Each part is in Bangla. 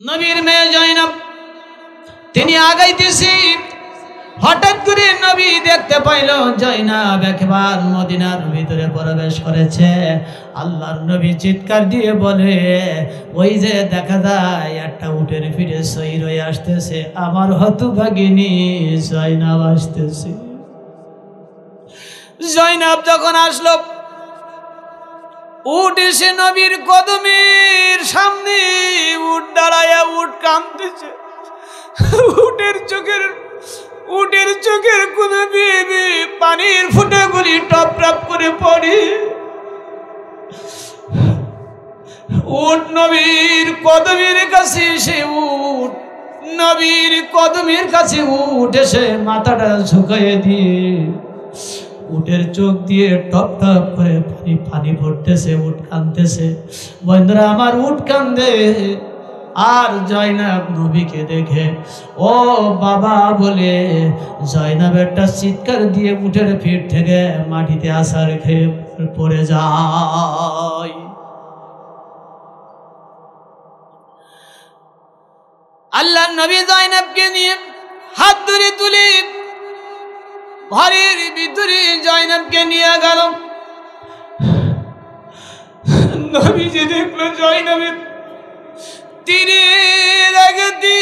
নবীর মেয়ে জয়নব তিনি আগাইতেছি, হঠাৎ করে নবী দেখতে পাইল জয়নব একেবারে মদিনার ভিতরে প্রবেশ করেছে। আল্লাহর নবী চিৎকার দিয়ে বলে, ওই যে দেখা যায় একটা উটের পিঠে সহির হয়ে আসতেছে, আমার হতভাগিনী জয়নব আসতেছে। জয়নব যখন আসলো, উট এসে নবীর কদমের সামনে উট দাঁড়ায়া উট কাঁদতেছে। উটের চোখের কোণে বেয়ে পানির ফুঁটাগুলি টপ টপ করে পড়ে। উট নবীর কদমের কাছে এসে নবীর কদমের কাছে উট এসে মাথাটা ঝুঁকিয়ে দিয়ে উটের চোখ দিয়ে টপ টপ করে পানি পড়তেছে, উট কাঁদতেছে। বন্ধুরা আমার, উট কান্দে আর জয়নব নবীকে দেখে ও বাবা বলে জয়নব একটা চিৎকার দিয়ে উটের পিঠ থেকে মাটিতে আছাড় খেয়ে পড়ে যায়। আল্লাহর নবী জয়নবকে নিয়ে হাত ধরে তুলে ঘরের ভিতরে জয়নবকে নিয়ে গেল। নবীজি দেখলো জয়নবের তীরের আঘাতে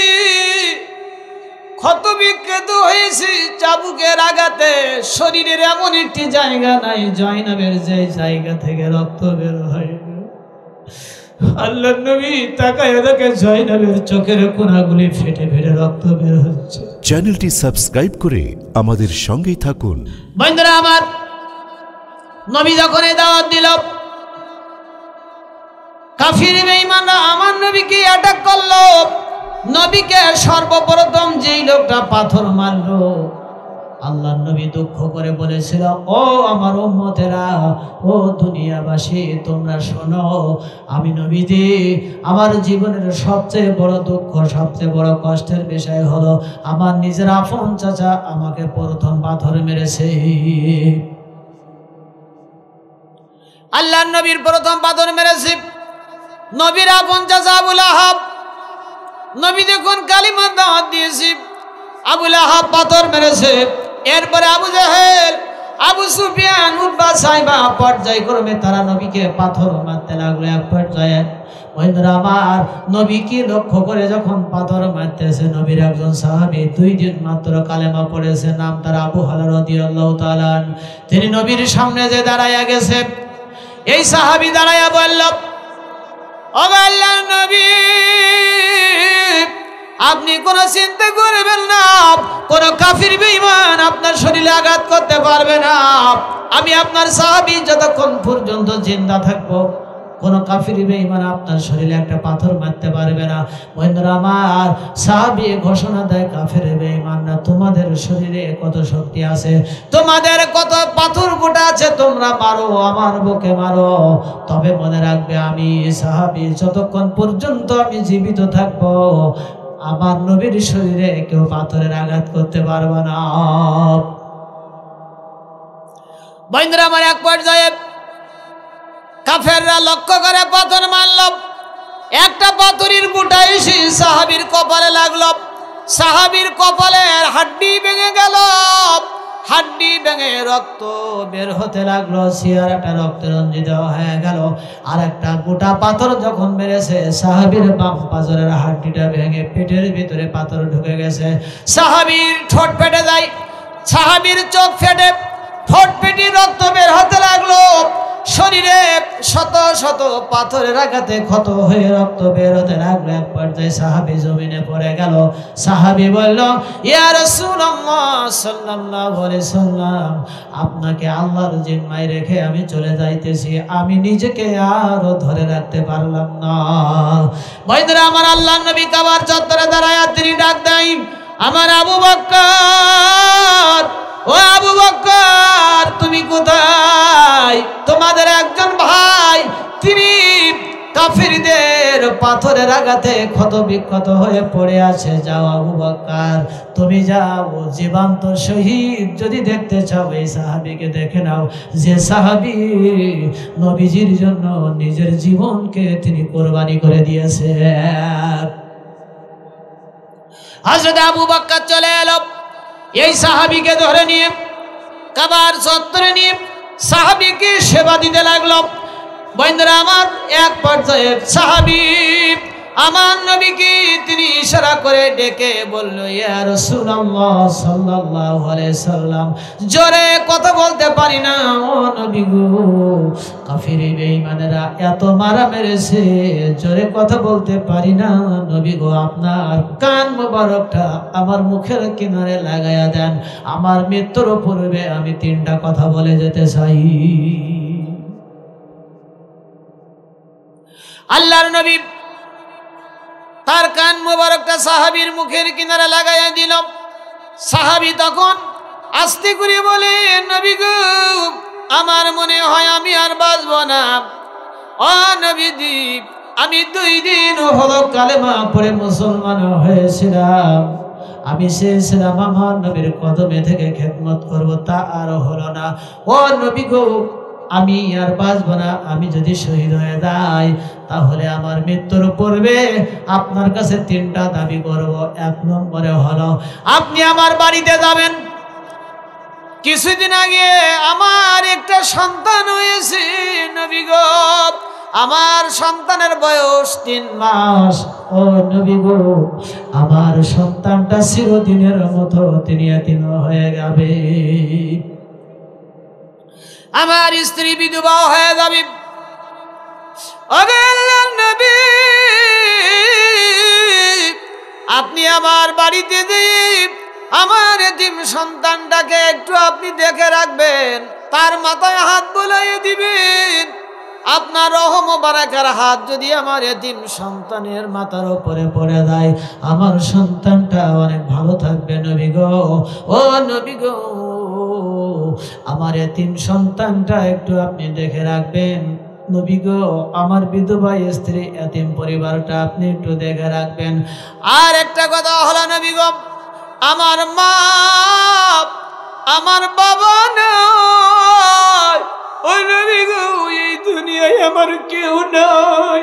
ক্ষত বিক্ষত হয়েছে, চাবুকের আঘাতে শরীরের এমন একটি জায়গা নাই জয়নবের যে জায়গা থেকে রক্ত বের হয়। আল্লাহর নবী তাকায় দেখে জয়নবের চোখের কোণাগুলি ফেটে ফেটে রক্ত বের হচ্ছে। চ্যানেলটি সাবস্ক্রাইব করে আমাদের সঙ্গেই থাকুন। বন্ধুরা আমার, নবী যখন এই দাওয়াত দিল, কাফির বেঈমানরা আমার নবীকে অ্যাটাক করলো। নবীকে সর্বপ্রথম যেই লোকটা পাথর মারলো, আল্লাহর নবী দুঃখ করে বলেছিল, ও আমার উম্মতেরা, ও দুনিয়াবাসী, তোমরা শোনো, আমি নবীজি আমার জীবনের সবচেয়ে বড় দুঃখ, সবচেয়ে বড় কষ্টের বিষয় হলো আমার নিজের আপন চাচা আমাকে প্রথম পাথর মেরেছে। আল্লাহর নবীর প্রথম পাথর মেরেছে নবীর আপন চাচা আবু লাহাব। নবী যখন কালিমার দাওয়াত দিয়েছে, আবু লাহাব পাথর মেরেছে। এরপরে আবু জাহেল, আবু সুফিয়ান, উতবা, সাইবা পর্যায়ক্রমে তারা নবীকে পাথর মারতে লাগলো। এক পর্যায়ে বন্ধুরা আমার, নবীকে লক্ষ্য করে যখন পাথর মারতেছে, নবীর একজন সাহাবী 2 দিন মাত্র কালেমা পড়েছে, নাম তার আবু হালা রাদিয়াল্লাহু তাআলা। তিনি নবীর সামনে যে দাঁড়ায়া গেছে, এই সাহাবী দাঁড়ায়া বলল, ও আল্লাহর নবী, আপনি কোন চিন্তা করবেন না, কোন কাফির বেঈমান আপনার শরীরে আঘাত করতে পারবে না। আমি আপনার সাহাবী, যতক্ষণ পর্যন্ত জিন্দা থাকবো কোন কাফির বেঈমান আপনার শরীরে একটা পাথর মারতে পারবে না। বন্ধুরা আমার, সাহাবী ঘোষণা দেয়, কাফির বেঈমানরা, তোমাদের শরীরে কত শক্তি আছে, তোমাদের কত পাথর গোটা আছে, তোমরা মারো, আমার বুকে মারো, তবে মনে রাখবে আমি সাহাবী যতক্ষণ পর্যন্ত আমি জীবিত থাকবো আমার নবীর শরীরে কেউ পাথরের আঘাত করতে পারবে না। বন্ধুরা আমার, এক পর্যায়ে কাফেররা লক্ষ্য করে পাথর মারল। একটা পাথরের গোটা এসে সাহাবীর কপালে লাগলো। সাহাবীর কপালের হাড্ডি ভেঙে গেল, হাড্ডি ভেঙে রক্ত বের হতে লাগলো, চেহারাটা রক্তে রঞ্জিত হয়ে গেল। আর একটা গোটা পাথর যখন মেরেছে, সাহাবীর বাম পাজরের হাড্ডিটা ভেঙে পেটের ভিতরে পাথর ঢুকে গেছে। সাহাবীর ঠোঁট ফেটে যায়, সাহাবীর চোখ ফেটে ঠোঁট ফেটে রক্ত বের হতে লাগলো। শরীরে শত শত পাথরের আঘাতে ক্ষত হয়ে রক্ত বের হতে লাগলো। এক পর্যায়ে সাহাবী জমিনে পড়ে গেল। সাহাবী বলল, ইয়া রাসূলুল্লাহ সাল্লাল্লাহু আলাইহি সাল্লাম, আপনাকে আল্লাহর জিম্মায় রেখে আমি চলে যাইতেছি, আমি নিজেকে আর ধরে রাখতে পারলাম না। বন্ধুরা আমার, আল্লাহর নবী কাবার চত্বরে দাঁড়ায় তিনি ডাক দেয়, আমার আবু বকর, ও আবু বকর, তুমি কোথায়? তোমাদের একজন ভাই, তিনি কাফিরদের পাথরের আঘাতে ক্ষত বিক্ষত হয়ে পড়ে আছে। যাও আবু বকর, তুমি যাও, জীবন্ত শহীদ যদি দেখতে চাও এই সাহাবীকে দেখে নাও, যে সাহাবী নবীজির জন্য নিজের জীবনকে তিনি কোরবানি করে দিয়েছে। হযরত আবু বকর চলে এলো, এই সাহাবীকে ধরে নিয়ে কাবার চত্বরে নিয়ে সাহাবীকে সেবা দিতে লাগলো। বন্ধুরা আমার, এক পর্যায়ে সাহাবী আমার নবীকে তিনি ইশারা করে ডেকে বলল, ইয়া রাসূলুল্লাহ সাল্লাল্লাহু আলাইহি সাল্লাম, জোরে কথা বলতে পারি না ও নবী গো, কাফির বেঈমানেরা এত মারা মেরেছে, জোরে কথা বলতে পারি না নবী গো, আপনার কান মোবারকটা আমার মুখের কিনারে লাগায়া দেন, আমার মৃত্যুর পূর্বে আমি 3টা কথা বলে যেতে চাই। আল্লাহর নবী তার কান মোবারকটা সাহাবীর মুখের কিনারে লাগাইয়া দিল। সাহাবী তখন আস্তে করে বলে, নবী গো, আমার মনে হয় আমি আর বাঁচব না। ও নবীজি, আমি 2 দিন হলো কালেমা পড়ে মুসলমান হয়েছিলাম, আমি চেয়েছিলাম আমার নবীর কদমে থেকে খেদমত করব, তা আর হলো না। ও নবী গো, আমি আর বাঁচব না, আমি যদি শহীদ হয়ে যাই তাহলে আমার মৃত্যুর পূর্বে আপনার কাছে 3টা দাবি করব। 1 নম্বরে হলো আপনি আমার বাড়িতে যাবেন। কিছুদিন আগে আমার একটা সন্তান হয়েছে নবী গো, আমার সন্তানের বয়স 3 মাস। ও নবী গো, আমার সন্তানটা চিরদিনের মতো তিনি এতিম হয়ে যাবে, আমার স্ত্রী বিধবা হয়ে যাবে। আল্লাহর নবী, আপনি আমার বাড়িতে যেয়ে আমার এতিম সন্তানটাকে একটু আপনি দেখে রাখবেন, তার মাথায় হাত বুলাইয়ে দিবেন। আপনার রহম ও বারাকার হাত যদি আমার এতিম সন্তানের মাথার উপরে পড়ে যায়, আমার সন্তানটা অনেক ভালো থাকবে নবী গো। ও নবী গো, আমার এতিম সন্তানটা একটু আপনি দেখে রাখবেন নবী গো, আমার বিধবা স্ত্রী এতিম পরিবারটা আপনি একটু দেখে রাখবেন। আর একটা কথা হলো নবী গো, আমার মা আমার বাবা নাই। ওই নবী গো, এই দুনিয়ায় আমার কেউ নাই,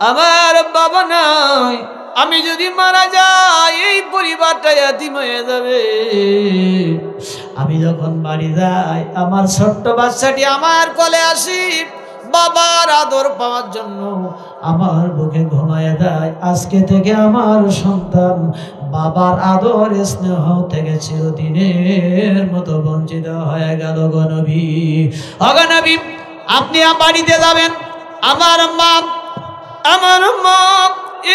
আমার বাবা নাই, আমি যদি মারা যাই এই পরিবারটা এতিম হয়ে যাবে। আমি যখন বাড়ি যাই আমার ছোট্ট বাচ্চাটি আমার কোলে আসি, বাবার আদর পাওয়ার জন্য আমার বুকে ঘুমায় দেয়। আজকে থেকে আমার সন্তান বাবার আদর স্নেহ থেকে চিরদিনের মতো বঞ্চিত হয়ে গেল গো নবী। ওগো নবী, আপনি বাড়িতে যাবেন, আমার মা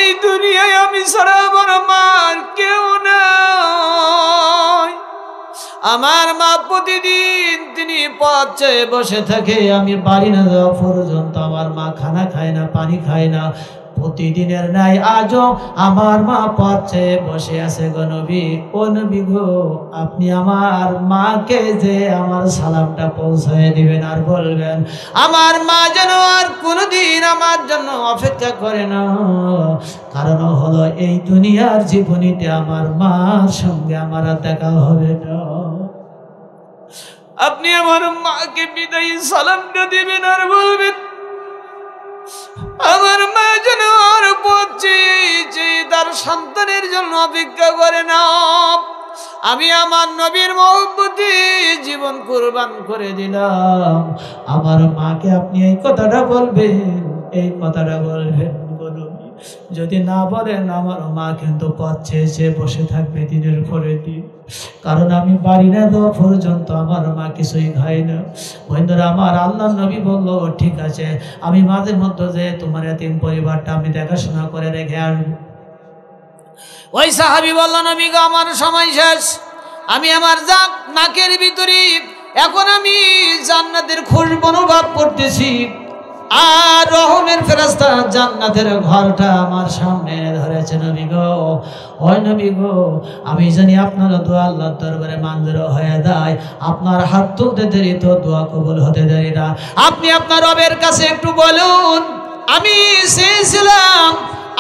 এই দুনিয়ায় আমি ছাড়া আমার মার কেউ নাই। আমার মা প্রতিদিন তিনি পথ চেয়ে বসে থাকে, আমি বাড়ি না যাওয়া পর্যন্ত আমার মা খানা খায় না, পানি খায় না। প্রতিদিনের নাই আজও আমার মা পথ চেয়ে বসে আছে গো নবী। ও নবী গো, আপনি আমার মাকে যে আমার সালামটা পৌঁছায় দিবেন আর বলবেন আমার মা যেন আর কোনোদিন আমার জন্য অপেক্ষা করে না, কারণ হলো এই দুনিয়ার জীবনীতে আমার মার সঙ্গে আমার দেখা হবে না। আপনি আমার মাকে বিদায়ী সালামটা দিবেন আর বলবেন আমার মা যেন আর পথে তার সন্তানের জন্য অপেক্ষা করে না। আমি আমার নবীর মহব্বতে জীবন কুরবান করে দিলাম। আমার মাকে আপনি এই কথাটা বলবেন, এই কথাটা বলবেন। যদি না বলেন আমার মা কিন্তু পথ চেয়ে বসে থাকবে দিনের পরে দিন, কারণ আমি বাড়ি না দেওয়া পর্যন্ত আমার মা কিছুই খায় না। বন্ধুরা আমার, আল্লাহ নবী বললো ঠিক আছে, আমি মাঝে মধ্যে যে তোমার এতিম পরিবারটা আমি দেখাশোনা করে রেখে আসবো। ওই সাহাবী বলল নবী গো, আমার সময় শেষ, আমি আমার নাকের ভিতরে এখন আমি জান্নাতের খুশবু অনুভব করতেছি, আর রহমের ফেরেশতা জান্নাতের ঘরটা আমার সামনে ধরেছে নবী গো। ওই নবী গো, আমি জানি আপনার দোয়া আল্লাহর দরবারে মঞ্জুর হয়ে যায়, আপনার হাত তুলতে দেরি তো দোয়া কবুল হতে দেরি না। আপনি আপনার রবের কাছে একটু বলুন, আমি চেয়েছিলাম,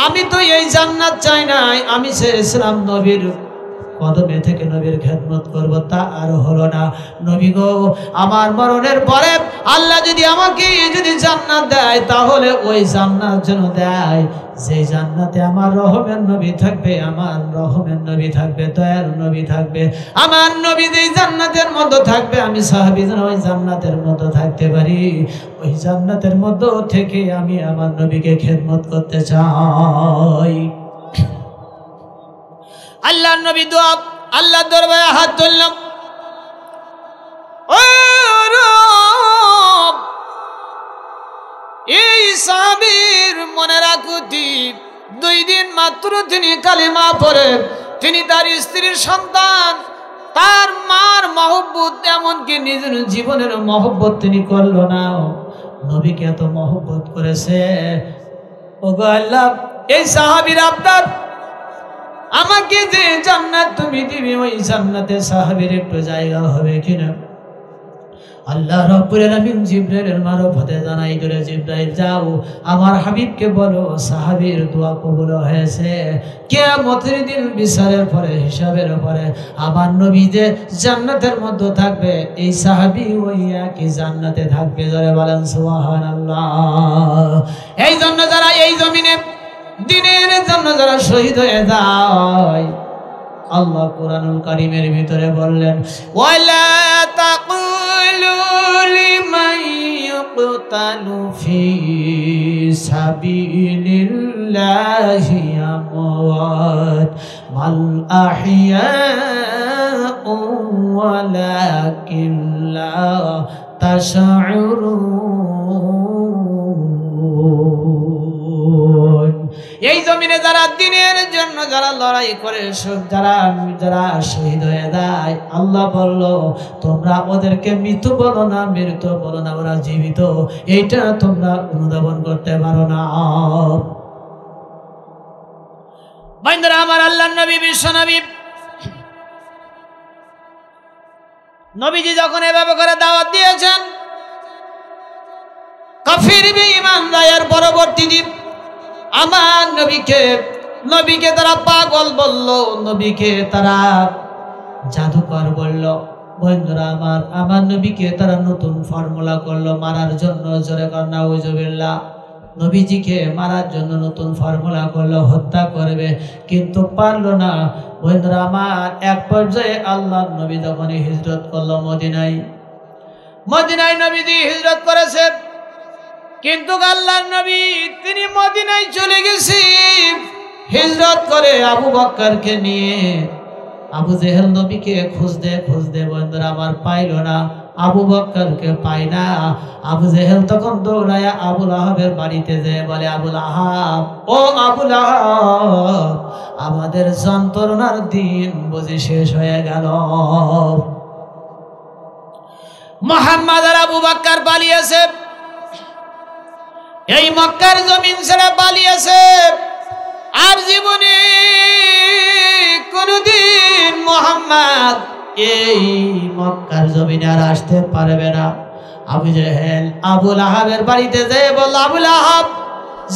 আমি তো এই জান্নাত চাই নাই, আমি চেয়েছিলাম নবীর কদমে থেকে নবীর খেদমত করব, তা আর হলো না। নবী গো, আমার মরণের পরে আল্লাহ যদি আমাকে যদি জান্নাত দেয়, তাহলে ওই জান্নাত যেন দেয় যেই জান্নাতে আমার রহমের নবী থাকবে, আমার রহমের নবী থাকবে, দয়ার নবী থাকবে। আমার নবী যেই জান্নাতের মধ্যে থাকবে, আমি সাহাবী যেন ওই জান্নাতের মধ্যে থাকতে পারি। ওই জান্নাতের মধ্যে থেকে আমি আমার নবীকে খেদমত করতে চাই। আল্লাহর নবী দোয়া, আল্লাহর দরবারে হাত তুললাম, ও রব, এই সাহাবীর মনে রাখুতি 2 দিন মাত্র তিনি কালিমা পড়ে, তিনি তার স্ত্রীর সন্তান, তার মার মহব্বত, এমনকি নিজের জীবনের মহব্বত তিনি করলো না, নবীকে এত মহব্বত করেছে। ওগো আল্লাহ, এই সাহাবীর আবদার, আমাকে যে জান্নাত তুমি দিবে, ওই জান্নাতে সাহাবীর একটু জায়গা হবে কিনা? আল্লাহ রাব্বুল আলামিন জিবরাইলের মারফতে জানাই দিলে, জিবরাইল যাও আমার হাবিবকে বলো সাহাবীর দোয়া কবুল হয়েছে। কিয়ামতের দিন বিচারের পরে, হিসাবের পরে আমার নবী যে জান্নাতের মধ্যে থাকবে, এই সাহাবী ওই একই জান্নাতে থাকবে। জোরে বলেন সুবহানাল্লাহ। এই জন্য যারা এই জমিনে দিনের জন্য যারা শহীদ হয়ে যায়, আল্লাহ কোরআনুল কারীমের ভিতরে বললেন, ওয়ালা তাকুলু লিমান ইউকতালু ফি সাবিলিল্লাহি আমওয়াত বাল আহইয়াউ ওয়ালাকিন লা তাশউরুন। এই জমিনে যারা দিনের জন্য যারা লড়াই করে, যারা শহীদ হয়ে যায়, আল্লাহ বলল তোমরা ওদেরকে মৃত বলো না, মৃত বলো না, ওরা জীবিত, এইটা তোমরা অনুধাবন করতে পারো না। বন্ধুরা আমার, আল্লাহর নবী, বিশ্ব নবী, নবীজি যখন এভাবে করে দাওয়াত দিয়েছেন, কাফির বেঈমানদের পরবর্তী দিন আমার নবীকে তারা পাগল বলল, নবীকে তারা জাদুকর বলল। বন্ধুরা আমার নবীকে তারা নতুন ফর্মুলা করলো মারার জন্য। জোরে কর নাউজুবিল্লাহ। নবীজিকে মারার জন্য নতুন ফর্মুলা করলো, হত্যা করবে, কিন্তু পারলো না। বন্ধুরা আমার, এক পর্যায়ে আল্লাহর নবী যখন হিজরত করলো মদিনায় নবীজি হিজরত করেছে, কিন্তু আল্লাহর নবী তিনি মদিনায় চলে গেছে হিজরত করে আবু বকরকে নিয়ে। আবু জেহেল নবীকে খুঁজতে বন্ধুরা আমার পাইল না, আবু বকরকে পায় না। আবু জেহেল তখন দৌড়ায় আবুল আহাবের বাড়িতে যেয়ে বলে, আবুল আহাব, ও আবুল আহাব, আমাদের যন্ত্রণার দিন বুঝি শেষ হয়ে গেল। মুহাম্মদ আর আবু বকর পালিয়েছে, এই মক্কার জমিন ছেড়ে পালিয়েছে, আর জীবনে কোনদিন মুহাম্মদ এই মক্কার জমিনে আর আসতে পারবে না। আবু জেহেল আবুল আহাবের বাড়িতে যেয়ে বলল, আবুল আহাব,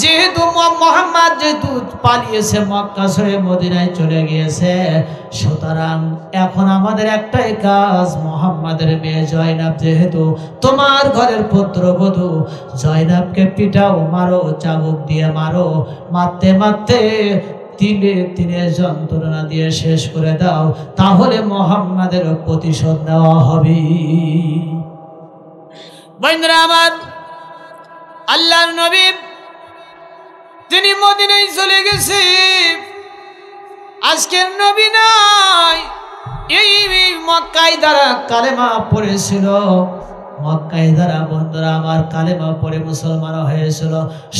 যেহেতু মুহাম্মদ যেহেতু পালিয়েছে, মক্কা ছেড়ে মদিনায় চলে গিয়েছে, সুতরাং এখন আমাদের একটাই কাজ, মুহাম্মাদের মেয়ে জয়নাব যেহেতু তোমার ঘরের পুত্রবধূ, জয়নাবকে পিটাও, মারো, চাবুক দিয়ে মারো, মারতে মারতে তিলে যন্ত্রণা দিয়ে শেষ করে দাও, তাহলে মুহাম্মাদের প্রতিশোধ নেওয়া হবে। বন্ধুরা আমার, আল্লাহর নবী তিনি মদিনায় চলে গেছে। আজকের নবী নাই, এই মক্কায় দ্বারা কালেমা পড়েছিল, মক্কায় দ্বারা বন্ধুরা আমার কালেমা পড়ে মুসলমান হয়েছিল।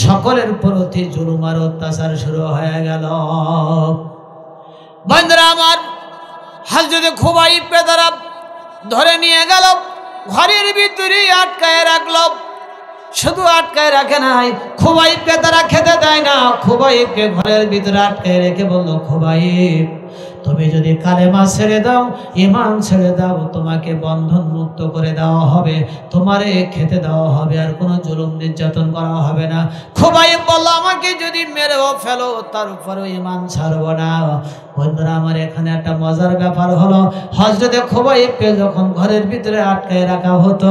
সকলের প্রতি জুলুম আর অত্যাচার শুরু হয়ে গেল। বন্ধুরা আমার, হযরত খুবাইবকে তারা ধরে নিয়ে গেল, ঘরের ভিতরে আটকায় রাখলো। শুধু আটকায় রাখে নাই, খুবাইবকে তারা খেতে দেয় না। খুবাইবকে ঘরের ভিতরে আটকায় রেখে বলল, খুবাইব, তুমি যদি কালেমা ছেড়ে দাও, ঈমান ছেড়ে দাও, তোমাকে বন্ধন মুক্ত করে দেওয়া হবে, তোমারে খেতে দেওয়া হবে, আর কোনো জুলুম নির্যাতন করা হবে না। খুবাইব বলল, আমাকে যদি মেরেও ফেলো তারপরেও ঈমান ছাড়বো না। বন্ধুরা আমার, এখানে একটা মজার ব্যাপার হলো, হযরতে খুবাইবকে যখন ঘরের ভিতরে আটকায় রাখা হতো,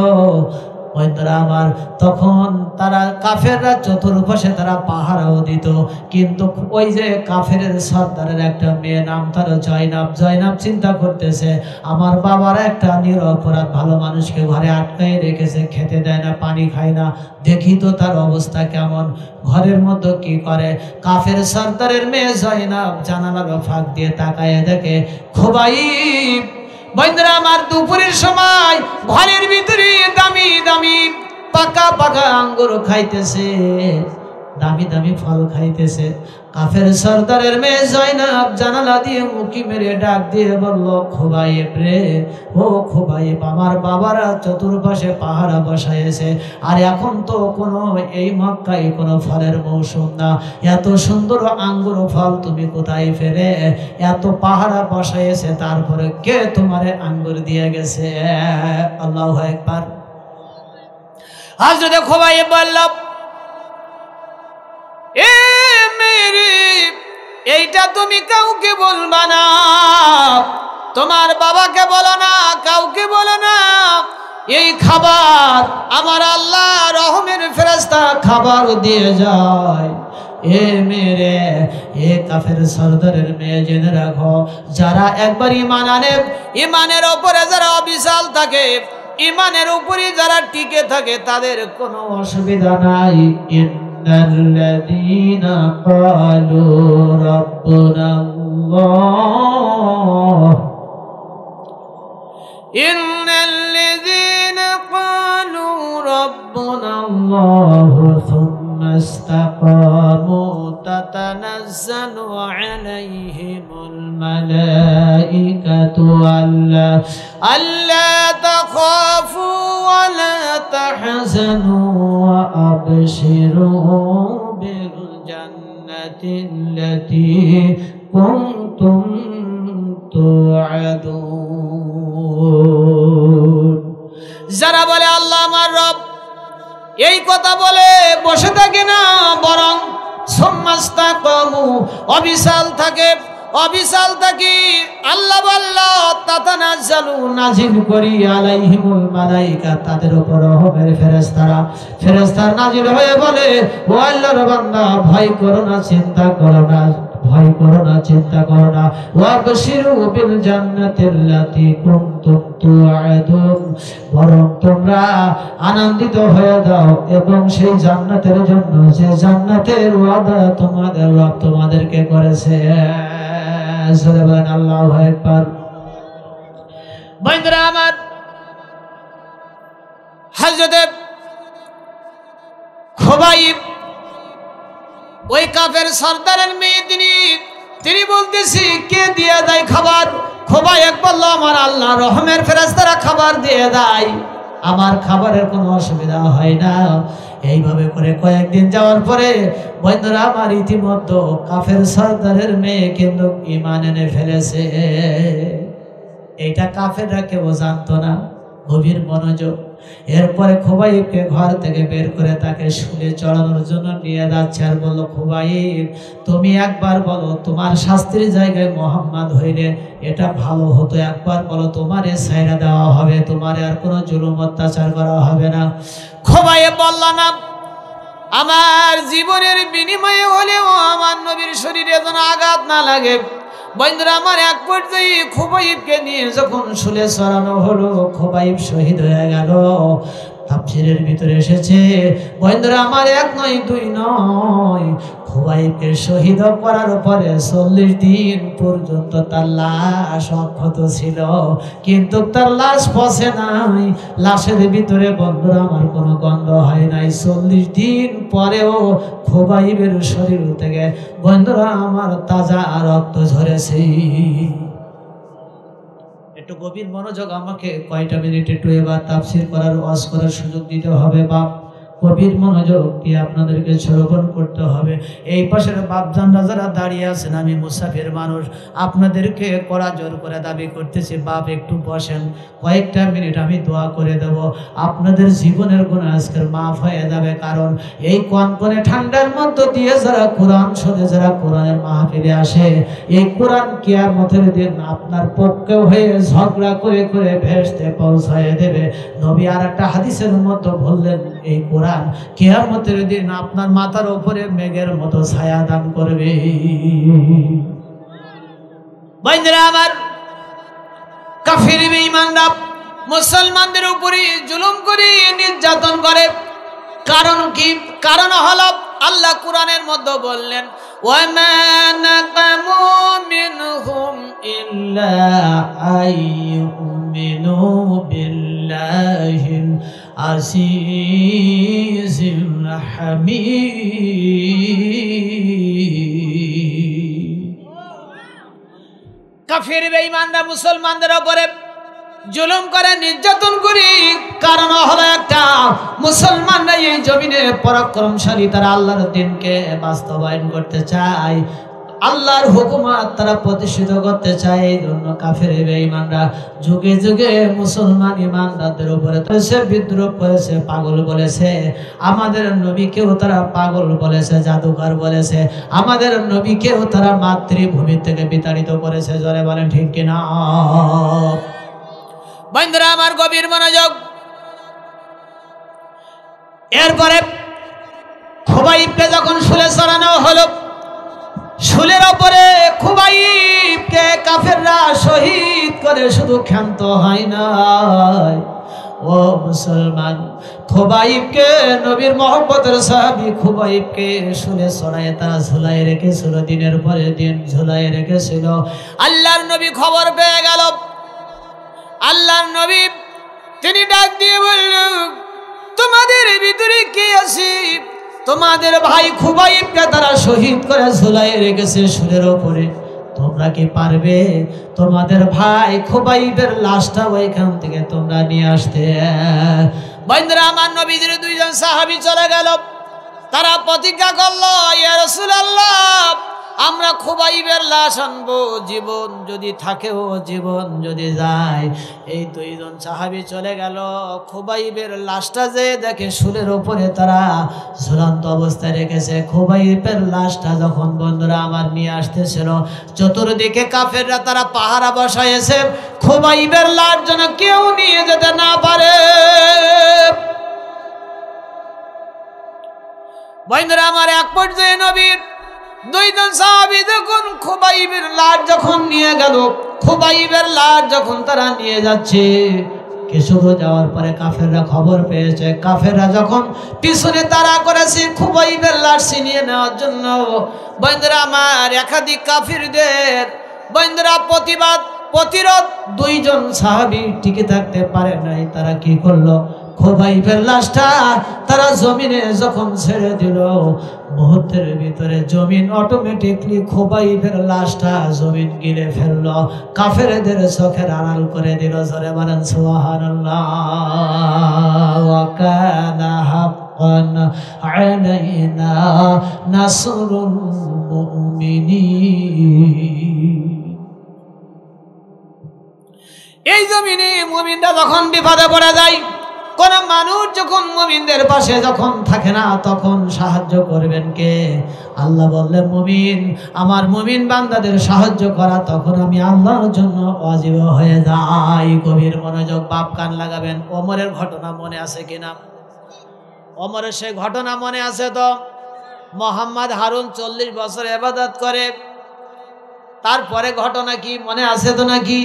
বন্ধুরা আমার, তখন তারা কাফেররা চতুর্পাশে তারা পাহারাও দিত, কিন্তু ওই যে কাফেরের সর্দারের একটা মেয়ে, নাম তার জয়নাব। জয়নাব চিন্তা করতেছে, আমার বাবার একটা নিরপরাধ ভালো মানুষকে ঘরে আটকায় রেখেছে, খেতে দেয় না, পানি খায় না, দেখি তো তার অবস্থা কেমন। ঘরের মধ্যে কি করে, কাফের সর্দারের মেয়ে জয়নাব জানালার ফাঁক দিয়ে তাকায় দেখে খুবাইব বন্ধুরা আমার দুপুরের সময় ঘরের ভিতরে দামি দামি পাকা পাকা আঙ্গুর খাইতেছে, দামি দামি ফল খাইতেছে। কাফের সর্দারের মেয়ে জয়নাব জানালা দিয়ে মুখি মেরে ডাক দিয়ে বলল, খুবাইব রে, ও খুবাইব, আমার বাবারা চতুর্পাশে পাহারা বসাইছে, আর এখন তো কোনো এই মক্কায় কোনো ফলের মৌসুম না, এত সুন্দর আঙ্গুর ফল তুমি কোথায় ফেলে এত পাহারা বসাইছে, তারপরে কে তোমারে আঙ্গুর দিয়ে গেছে? আল্লাহু আকবার। হযরত খুবাইব বলল, এ মেরে, এইটা তুমি কাউকে বলবা না, তোমার বাবাকে বলো না, কাউকে বলো না, এই খাবার আমার আল্লাহ রহমের ফেরেশতা খাবার দিয়ে যায়। এ মেরে, এ কাফের সর্দারের মেয়ে, জেনে রাখো, যারা একবার ঈমান আনে, ঈমানের উপরে যারা অবিচল থাকে, ঈমানের উপরে যারা টিকে থাকে, তাদের কোনো অসুবিধা নাই। الذين قالوا ربنا الله إن الذين قالوا ربنا الله ثم استقاموا تتنزل عليهم الملائكة ألا تخافوا ولا تحزنوا وأبشروا بالجنة التي كنتم توعدون। যারা বলে আল্লাহ আমার রব, এই কথা বলে বসে থাকে না, বরং সুম্মাস্তাকামু, অবিচল থাকে, অবিচল থাকি, আল্লাহ বলল তাতানাজ্জালু, নাজিল করি, আলাইহিমুল মালাইকা, তাদের উপর রহমের ফেরেশতারা, ফেরেশতা নাজিল হয়ে বলে, ও আল্লাহর বান্দা, ভয় করো না, চিন্তা করো না, ভয় করো না, চিন্তা করো না, ওয়াবশিরু বিল জান্নাতিল্লাতী কুনতুম তুআদুন, বরং তোমরা আনন্দিত হয়ে দাও এবং সেই জান্নাতের জন্য যে জান্নাতের ওয়াদা তোমাদের রব তোমাদেরকে করেছে। জোরে বলেন আল্লাহু আকবার। বন্ধুরা আমার, হযরত খুবাইব ওই কাফের সর্দারের মেয়ে, তিনি বলতেছি, কে দিয়ে দেয় খাবার? খুবাইব বলল, আমার আল্লাহ রহমের ফেরেশতারা খাবার দিয়ে দেয়, আমার খাবারের কোনো অসুবিধা হয় না। এইভাবে করে কয়েকদিন যাওয়ার পরে বন্ধুরা আমার, ইতিমধ্যে কাফের সর্দারের মেয়ে কিন্তু ঈমান এনে ফেলেছে। এইটা কাফেররা কেউ জানতো না। গভীর মনোযোগ। এরপরে খুবাইবকে ঘর থেকে বের করে তাকে শুলে চড়ানোর জন্য নিয়ে যাচ্ছে, আর বলল, খুবাইব, তুমি একবার বলো তোমার শাস্তির জায়গায় মোহাম্মদ হইলে এটা ভালো হতো, একবার বলো তোমারে ছাইরা দেওয়া হবে, তোমারে আর কোনো জুলুম অত্যাচার করা হবে না। খুবাইব বলল, না, আমার জীবনের বিনিময়ে হলেও আমার নবীর শরীরে যেন আঘাত না লাগে। বন্ধুরা আমার, এক পর্যায়ে খুবাইবকে নিয়ে যখন শুলে চড়ানো হলো, খুবাইব শহীদ হয়ে গেল। তাফসীরের ভিতরে এসেছে, বন্ধুরা আমার, এক নয় দুই নয়, খুবাইবকে শহীদ করার পরে 40 দিন পর্যন্ত তার লাশ অক্ষত ছিল, কিন্তু তার লাশ পচে নাই, লাশের ভিতরে বন্ধুরা আমার কোনো গন্ধ হয় নাই। 40 দিন পরেও খুবাইবের শরীর থেকে বন্ধুরা আমার তাজা রক্ত ঝরেছে। একটু গভীর মনোযোগ, আমাকে কয়টা মিনিট একটু এবার তাফসীর করার ওয়াজ করার সুযোগ দিতে হবে বাপ। গভীর মনোযোগ দিয়ে আপনাদেরকে শ্রবণ করতে হবে। এই পাশের বাপজানরা যারা দাঁড়িয়ে আছেন, আমি মুসাফির মানুষ, আপনাদেরকে কড়া জোর করে দাবি করতেছি, বাপ একটু বসেন, কয়েকটা মিনিট আমি দোয়া করে দেব, আপনাদের জীবনের গুনাহ আজকের মাফ হয়ে যাবে। কারণ এই কনকনে ঠান্ডার মধ্য দিয়ে যারা কোরআন শোনে, যারা কোরআনের মাহফিলে আসে, এই কোরআন কিয়ামতের দিন আপনার পক্ষে হয়ে ঝগড়া করে করে ভেস্তে পৌঁছায় দেবে। নবী আর একটা হাদিসের মধ্যে বললেন, এই কোরআন কিয়ামতের দিন আপনার মাথার উপরে মেঘের মতো ছায়া দান করবে। বন্ধুরা আমার, কাফির বেঈমানরা মুসলমানদের উপরে জুলুম করে, নির্যাতন করে। কারণ কি? কারণ হলো আল্লাহ কোরআনের মধ্যে বললেন, ওয়ামা নাকামু মিনহুম ইল্লা আইয়ুমিনু বিল্লাহিল আজিজিল হামিদ। কাফির বেঈমানরা মুসলমানদের উপরে জুলুম করে, নির্যাতন করি। কারণ হলো একটা, মুসলমানরা এই জমিনে পরাক্রমশালী, তারা আল্লাহর দ্বীনকে বাস্তবায়ন করতে চায়, আল্লাহর হুকুমত তারা প্রতিষ্ঠিত করতে চায়। এই জন্য কাফের বেঈমানরা যুগে যুগে মুসলমান ইমানদারদের উপরে সে বিদ্রোহ করেছে, পাগল বলেছে। আমাদের নবীকেও তারা পাগল বলেছে, জাদুকর বলেছে। আমাদের নবীকেও তারা মাতৃভূমি থেকে বিতাড়িত করেছে। জোরে বলেন ঠিক কিনা? বন্ধুরা আমার, গভীর মনোযোগ। এরপরে খুবাইবকে যখন শুলে চড়ানো হলো, শুলের ওপরে খুবাইবকে কাফেররা শহীদ করে শুধু ক্ষান্ত হয় নাই। ও মুসলমান, খুবাইবকে, নবীর মহব্বতের সাহাবী খুবাইবকে শুলে চড়ায় তারা ঝুলাই রেখেছিল, দিনের পরে দিন ঝুলাই রেখেছিল। আল্লাহর নবী খবর পেয়ে গেল। আল্লাহর নবী তিনি ডাক দিয়ে বলল, তোমাদের ভিতরে কে আছে? তোমাদের ভাই খুবাইবকে তারা শহীদ করে ঝুলাই রেখেছে শুলের ওপরে। তোমরা কি পারবে তোমাদের ভাই খুবাইবের লাশটা ওইখান থেকে তোমরা নিয়ে আসতে? বন্ধুরা আমার, নবীদের দুইজন সাহাবী চলে গেল। তারা প্রতিজ্ঞা করলো, ইয়া রাসূলুল্লাহ, আমরা খুবাইবের লাশ আনবো, জীবন যদি থাকেও জীবন যদি যায়। এই দুইজন সাহাবী চলে গেল। খুবাইবের লাশটা যে দেখে শুলের ওপরে তারা ঝুলন্ত অবস্থায় রেখেছে। খুবাইবের লাশটা যখন বন্ধুরা আমার নিয়ে আসতেছিল, চতুর্দিকে কাফেররা তারা পাহারা বসাইছে, খুবাইবের লাশ যেন কেউ নিয়ে যেতে না পারে। বন্ধুরা আমার, এক পর্যায়ে নবীর দুইজন সাহাবী যখন খুবাইবের লাশ যখন নিয়ে গেল, খুবাইবের লাশ যখন তারা নিয়ে যাচ্ছে, কিছু যাওয়ার পরে কাফেররা খবর পেয়েছে। কাফেররা যখন পিছনে তাড়া করেছে খুবাইবের লাশ ছিনিয়ে নেওয়ার জন্য, বন্ধুরা আমার, একাধিক কাফিরদের বন্ধুরা প্রতিরোধ দুইজন সাহাবী টিকে থাকতে পারে নাই। তারা কি করলো? খুবাইবের লাশটা তারা জমিনে যখন ছেড়ে দিল, মুহূর্তের ভিতরে জমিন অটোমেটিকলি খুবাইবের লাশটা জমিন গিলে ফেললো, কাফেরদের চোখের আড়াল করে দিল। জোরে বলেন সুবহানাল্লাহ। ওয়া কানা হাক্কান আলাইনা নাসরুল মুমিনিন। এই জমিনে মুমিনরা যখন বিপদে পড়ে যায়, কোন মানুষ যখন মুমিনদের পাশে যখন থাকে না, তখন সাহায্য করবেন কে? আল্লাহ বললেন, মুমিন, আমার মুমিন বান্দাদের সাহায্য করা তখন আমি আল্লাহর জন্য ওয়াজিব হয়ে যাই। গভীর মনোযোগ, বাপ কান লাগাবেন। ওমরের ঘটনা মনে আছে কিনা? ওমরের সেই ঘটনা মনে আছে তো? মোহাম্মদ হারুন 40 বছর ইবাদত করে, তারপরে ঘটনা কি মনে আছে তো নাকি?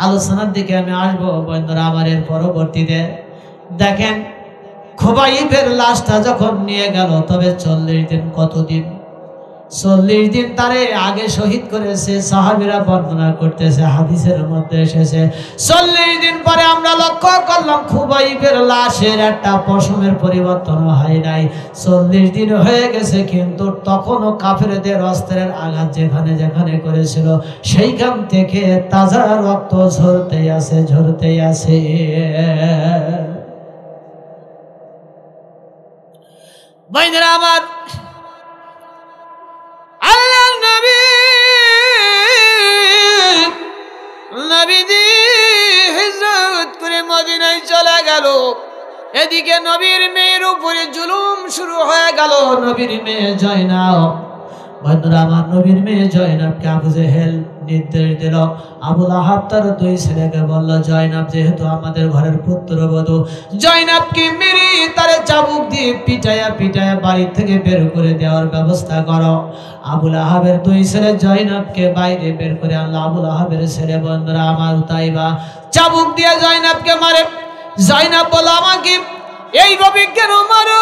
আলোচনার দিকে আমি আসবো বন্ধুরা আমার। এর পরবর্তীতে দেখেন, খুবাইবের লাশটা যখন নিয়ে গেল, তবে 40 দিন, কতদিন? 40 দিন তারে আগে শহীদ করেছে। সাহাবীরা বর্ণনা করতেছে, হাদিসের মধ্যে এসেছে 40 দিন পরে আমরা লক্ষ্য করলাম খুবাইবের লাশের একটা পশমের পরিবর্তন হয় নাই। 40 দিন হয়ে গেছে, কিন্তু তখনও কাফেরদের অস্ত্রের আঘাত যেখানে যেখানে করেছিল সেইখান থেকে তাজা রক্ত ঝরতেই আছে, ঝরতেই আছে। ভাইরা আমার, আল্লাহ নবীজি হিজরত করে মদিনায় চলে গেল। এদিকে নবীর মেয়ের উপরে জুলুম শুরু হয়ে গেল। নবীর মেয়ে জয়নাব, বন্ধুরা আমার, নবীর মেয়ে জয়নাবকে আবু জেহেল নির্দেশ দিল। আবুল আহাব তার দুই ছেলেকে বলল, জয়নাব যেহেতু আমাদের ঘরের পুত্রবধূ, জয়নাবকে মেরে তারে চাবুক দিয়ে পিটায়া পিটায়া বাড়ি থেকে বের করে দেওয়ার ব্যবস্থা করো। আবুল আহাবের দুই ছেলে জয়নাবকে বাইরে বের করে আনলো। আবুল আহাবের ছেলে, বন্ধুরা আমার, উতাইবা চাবুক দিয়ে জয়নাবকে মারে। জয়নাব বলল, আমাকে এইভাবে কেন মারো?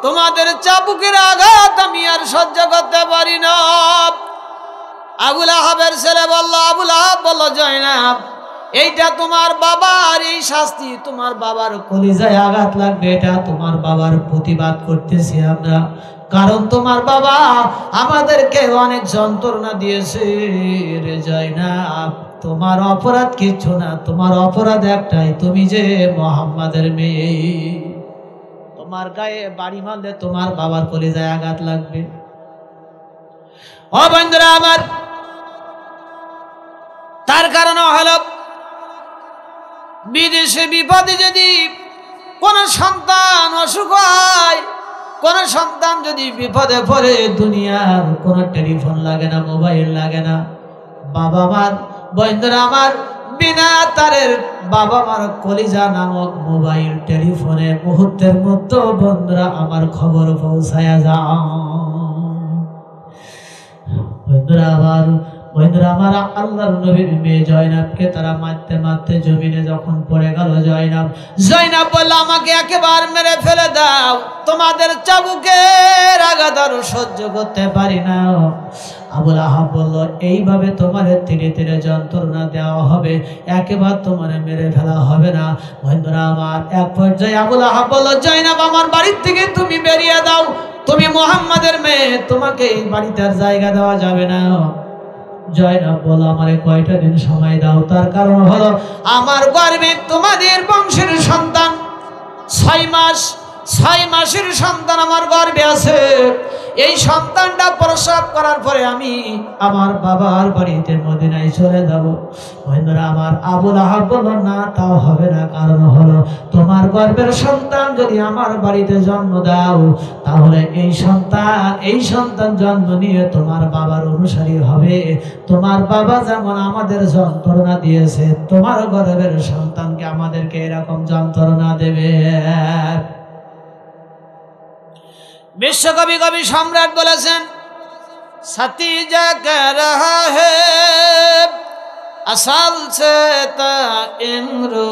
তোমাদের চাবুকের আঘাত আমি আর সহ্য করতে পারি না। আবুল আহাবের ছেলে বলল, আবুল আহাব বলল, জয়নাব এইটা তোমার বাবার, এই শাস্তি তোমার বাবার কলিজায় আঘাত লাগবে, এটা তোমার বাবার প্রতিবাদ করতেছি আমরা, কারণ তোমার বাবা আমাদেরকে অনেক যন্ত্রণা দিয়েছে রে জয়নাব। তোমার অপরাধ কিচ্ছু না, তোমার অপরাধ একটাই, তুমি যে মুহাম্মাদের মেয়ে, তোমার গায়ে বাড়ি মারলে তোমার বাবার কলিজায় আঘাত লাগবে। ও বন্ধুরা আমার, তার কারণ হলো বিদেশে বিপদে যদি কোন সন্তান অসুখ হয়, কোন সন্তান যদি বিপদে পড়ে, দুনিয়ার কোন টেলিফোন লাগে না, মোবাইল লাগে না। বাবা মার, বন্ধুরা আমার, বিনা তারের বাবা মার কলিজা নামক মোবাইল টেলিফোনে মুহূর্তের মধ্যে, বন্ধুরা আমার, খবর পৌঁছায়া যায়। বন্ধুরা আমার, বন্ধুরা আমার, আল্লাহর নবীর মেয়ে জয়নাবকে তারা মারতে মারতে জমিনে যখন পড়ে গেল, জয়নাব বলল, আমাকে একেবারে মেরে ফেলে দাও, তোমাদের চাবুকের আঘাত আর সহ্য করতে পারি না। আবুল আহাব বলল, এইভাবে তোমার ধীরে ধীরে যন্ত্রণা দেওয়া হবে, একেবারে তোমার মেরে ফেলা হবে না। বন্ধুরা আমার, এক পর্যায়ে আবুল আহাব বলল, জয়নাব আমার বাড়ির থেকে তুমি বেরিয়ে দাও, তুমি মুহাম্মাদের মেয়ে, তোমাকে এই বাড়িতে আর জায়গা দেওয়া যাবে না। জয়নাব বলল, আমারে কয়টা দিন সময় দাও, তার কারণ হলো আমার গর্ভে তোমাদের বংশের সন্তান 6 মাসের সন্তান আমার গর্ভে আছে। এই সন্তানটা প্রসব করার পরে আমি আমার বাবার বাড়িতে মদিনায় চলে যাব। বন্ধুরা আমার, আবুল আহাব বলল, না তাও হবে না, কারণ হলো তোমার গর্ভের সন্তান যদি আমার বাড়িতে জন্ম দাও, তাহলে এই সন্তান জন্ম নিয়ে তোমার বাবার অনুসারী হবে। তোমার বাবা যেমন আমাদের যন্ত্রণা দিয়েছে, তোমার গর্ভের সন্তানকে আমাদেরকে এরকম যন্ত্রণা দেবে। বিশ্বকবি কবি সম্রাট বলেছেন, সাথী যা কহ রহা হ্যায় আসল সে তা ইমরোজ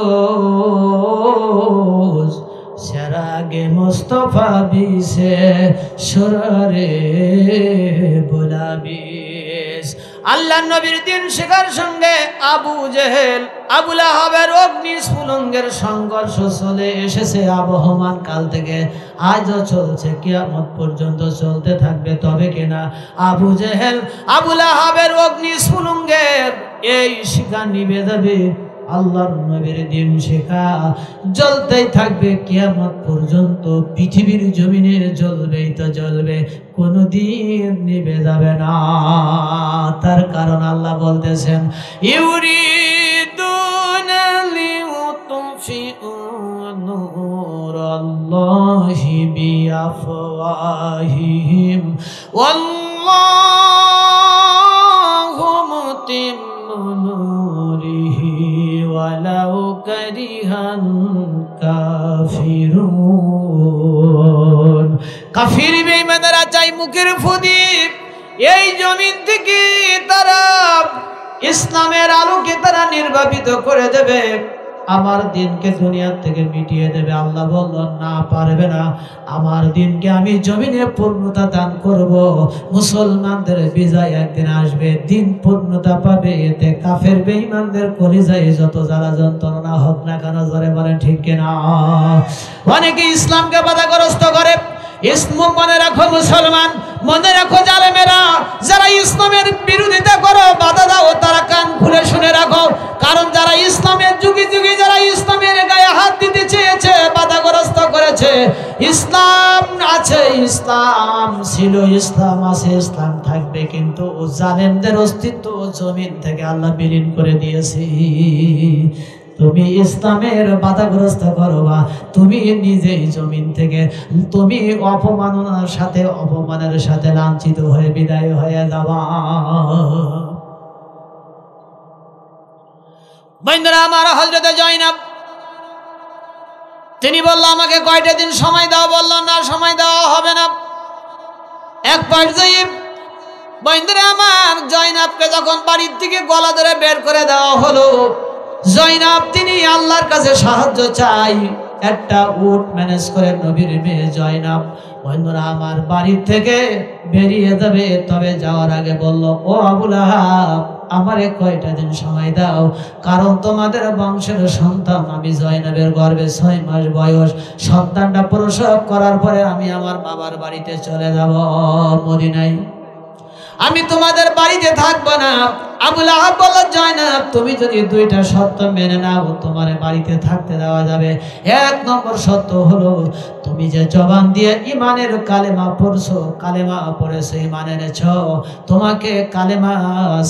সেরাগে মুস্তফা বিসে সুরে বুলাবিস। আল্লাহ নবীর দিন শেখার সঙ্গে আবু জেহেল, আবুল আহাবের অগ্নিস্ফুলিঙ্গের সংঘর্ষ চলে এসেছে আবহমান কাল থেকে, আজও চলছে, কিয়ামত পর্যন্ত চলতে থাকবে। তবে কিনা আবু জেহেল, আবুল আহাবের অগ্নিস্ফুলিঙ্গের এই শিখা নিভে যাবে, আল্লাহর নবীর দিন শেখা জ্বলতেই থাকবে কিয়ামত পর্যন্ত। পৃথিবীর জমিনে জ্বলবেই তো জ্বলবে, কোনদিন নিভে যাবে না। তার কারণ আল্লাহ বলতেছেন, ইউরিদুনা লিউতফিউ নূরাল্লাহি বিআফওয়াহিহিম ওয়াল্লাহু মুতিম্মু নূরিহি ওয়ালাউ কারিহাল কাফিরুন। কাফির বেঈমানরা চাই মুখের ফুদি এই জমিন থেকে তারা ইসলামের আলোকে তারা নির্বাপিত করে দেবে, আমার দিনকে দুনিয়া থেকে মিটিয়ে দেবে। আল্লাহ বললেন, না, পারবে না। আমার দিনকে আমি জমিনে পূর্ণতা দান করব, মুসলমানদের বিজয় একদিন আসবে, দিন পূর্ণতা পাবে। এতে কাফের বেঈমানদের কলিজায় যত জ্বালা যন্ত্রণা হোক না কেন, জোরে বলেন ঠিক কিনা? অনেকে ইসলামকে বাধাগ্রস্ত করে। মনে রাখো মুসলমান, মনে রাখো জালেমেরা, যারা ইসলামের বিরোধিতা করো, বাধা দাও, তারা কান খুলে শুনে রাখো। কারণ যারা ইসলামের যুগে যুগে যারা ইসলামের গায়ে হাত দিতে চেয়েছে, বাধাগ্রস্ত করেছে, ইসলাম আছে, ইসলাম ছিল, ইসলাম আছে, ইসলাম থাকবে, কিন্তু জালেমদের অস্তিত্ব জমিন থেকে আল্লাহ বিলীন করে দিয়েছে। তুমি ইসলামের বাধাগ্রস্ত করবা, তুমি নিজেই জমিন থেকে তুমি অপমানের সাথে লাঞ্ছিত হয়ে বিদায় হয়ে যাবা। বন্ধুরা আমার, হযরতে জয়নব তিনি বলল, আমাকে কয়টা দিন সময় দাও। বলল, না, সময় দেওয়া হবে না। এক পর্যায়ে বন্ধুরা আমার, জয়নবকে যখন বাড়ির থেকে গলা ধরে বের করে দেওয়া হলো, জয়নব তিনি আল্লাহর কাছে সাহায্য চাই। একটা উট ম্যানেজ করে নবীর মেয়ে জয়নব বন্ধুরা আমার বাড়ির থেকে বেরিয়ে যাবে। তবে যাওয়ার আগে বলল, ও আবু লাহাব, আমারে কয়টা দিন সময় দাও, কারণ তোমাদের বংশের সন্তান আমি জয়নবের গর্ভে 6 মাস বয়স। সন্তানটা প্রসব করার পরে আমি আমার বাবার বাড়িতে চলে যাব মদিনায়, আমি তোমাদের বাড়িতে থাকবো না। আবু লাহাব বলল, জয়নব, তুমি যদি 2টা শর্ত মেনে নাও, তোমার বাড়িতে থাকতে দেওয়া যাবে। 1 নম্বর শর্ত হলো, তুমি যে জবান দিয়ে ঈমানের কালেমা পড়ছো, কালেমা পড়েছো, ঈমান এনেছো, তোমাকে কালেমা